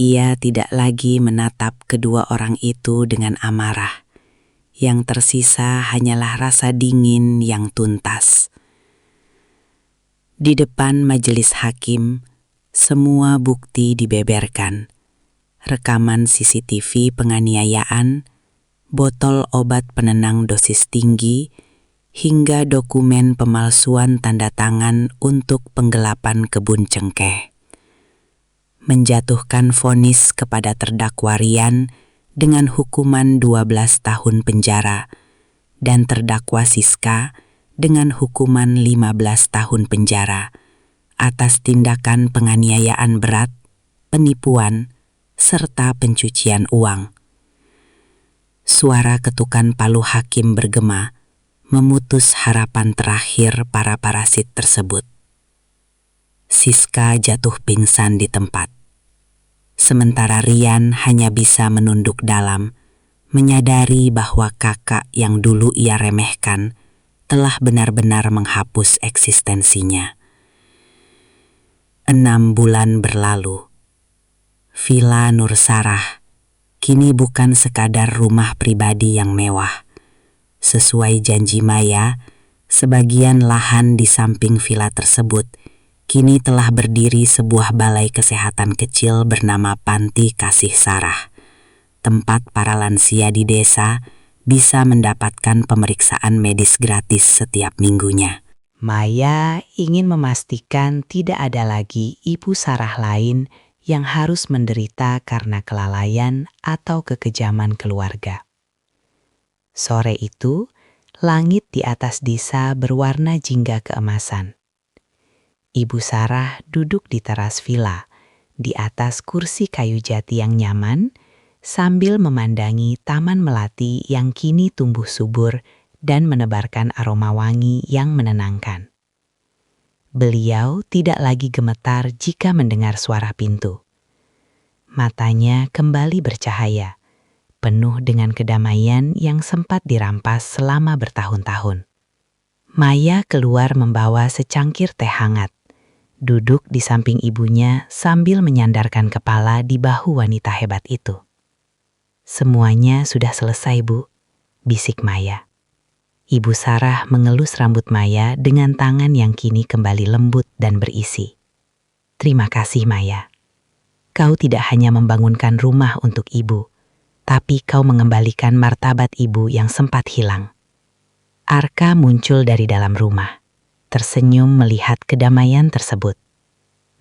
[SPEAKER 4] Ia tidak lagi menatap kedua orang itu dengan amarah. Yang tersisa hanyalah rasa dingin yang tuntas. Di depan majelis hakim, semua bukti dibeberkan. Rekaman CCTV penganiayaan, botol obat penenang dosis tinggi, hingga dokumen pemalsuan tanda tangan untuk penggelapan kebun cengkeh. Menjatuhkan vonis kepada terdakwa Rian dengan hukuman 12 tahun penjara dan terdakwa Siska dengan hukuman 15 tahun penjara atas tindakan penganiayaan berat, penipuan, serta pencucian uang. Suara ketukan palu hakim bergema, memutus harapan terakhir para parasit tersebut. Siska jatuh pingsan di tempat. Sementara Rian hanya bisa menunduk dalam, menyadari bahwa kakak yang dulu ia remehkan telah benar-benar menghapus eksistensinya. 6 bulan berlalu. Villa Nur Sarah kini bukan sekadar rumah pribadi yang mewah. Sesuai janji Maya, sebagian lahan di samping villa tersebut kini telah berdiri sebuah balai kesehatan kecil bernama Panti Kasih Sarah, tempat para lansia di desa bisa mendapatkan pemeriksaan medis gratis setiap minggunya.
[SPEAKER 1] Maya ingin memastikan tidak ada lagi Ibu Sarah lain yang harus menderita karena kelalaian atau kekejaman keluarga. Sore itu, langit di atas desa berwarna jingga keemasan. Ibu Sarah duduk di teras villa, di atas kursi kayu jati yang nyaman, sambil memandangi taman melati yang kini tumbuh subur dan menebarkan aroma wangi yang menenangkan. Beliau tidak lagi gemetar jika mendengar suara pintu. Matanya kembali bercahaya, penuh dengan kedamaian yang sempat dirampas selama bertahun-tahun.
[SPEAKER 4] Maya keluar membawa secangkir teh hangat. Duduk di samping ibunya sambil menyandarkan kepala di bahu wanita hebat itu. "Semuanya sudah selesai, Bu," bisik Maya. Ibu Sarah mengelus rambut Maya dengan tangan yang kini kembali lembut dan berisi. "Terima kasih, Maya. Kau tidak hanya membangunkan rumah untuk ibu, tapi kau mengembalikan martabat ibu yang sempat hilang." Arka muncul dari dalam rumah, tersenyum melihat kedamaian tersebut.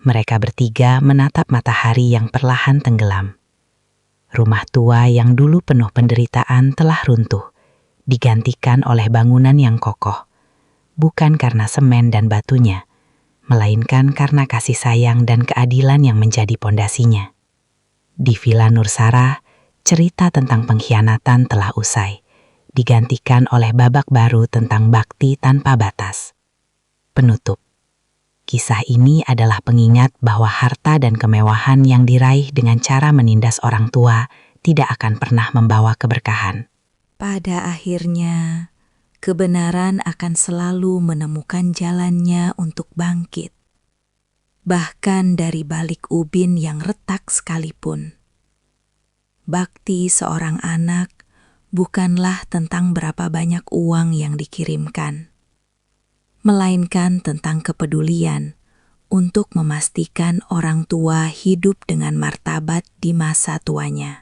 [SPEAKER 4] Mereka bertiga menatap matahari yang perlahan tenggelam. Rumah tua yang dulu penuh penderitaan telah runtuh, digantikan oleh bangunan yang kokoh, bukan karena semen dan batunya, melainkan karena kasih sayang dan keadilan yang menjadi pondasinya. Di Villa Nursara, cerita tentang pengkhianatan telah usai, digantikan oleh babak baru tentang bakti tanpa batas. Penutup. Kisah ini adalah pengingat bahwa harta dan kemewahan yang diraih dengan cara menindas orang tua tidak akan pernah membawa keberkahan.
[SPEAKER 8] Pada akhirnya, kebenaran akan selalu menemukan jalannya untuk bangkit. Bahkan dari balik ubin yang retak sekalipun. Bakti seorang anak bukanlah tentang berapa banyak uang yang dikirimkan, melainkan tentang kepedulian untuk memastikan orang tua hidup dengan martabat di masa tuanya.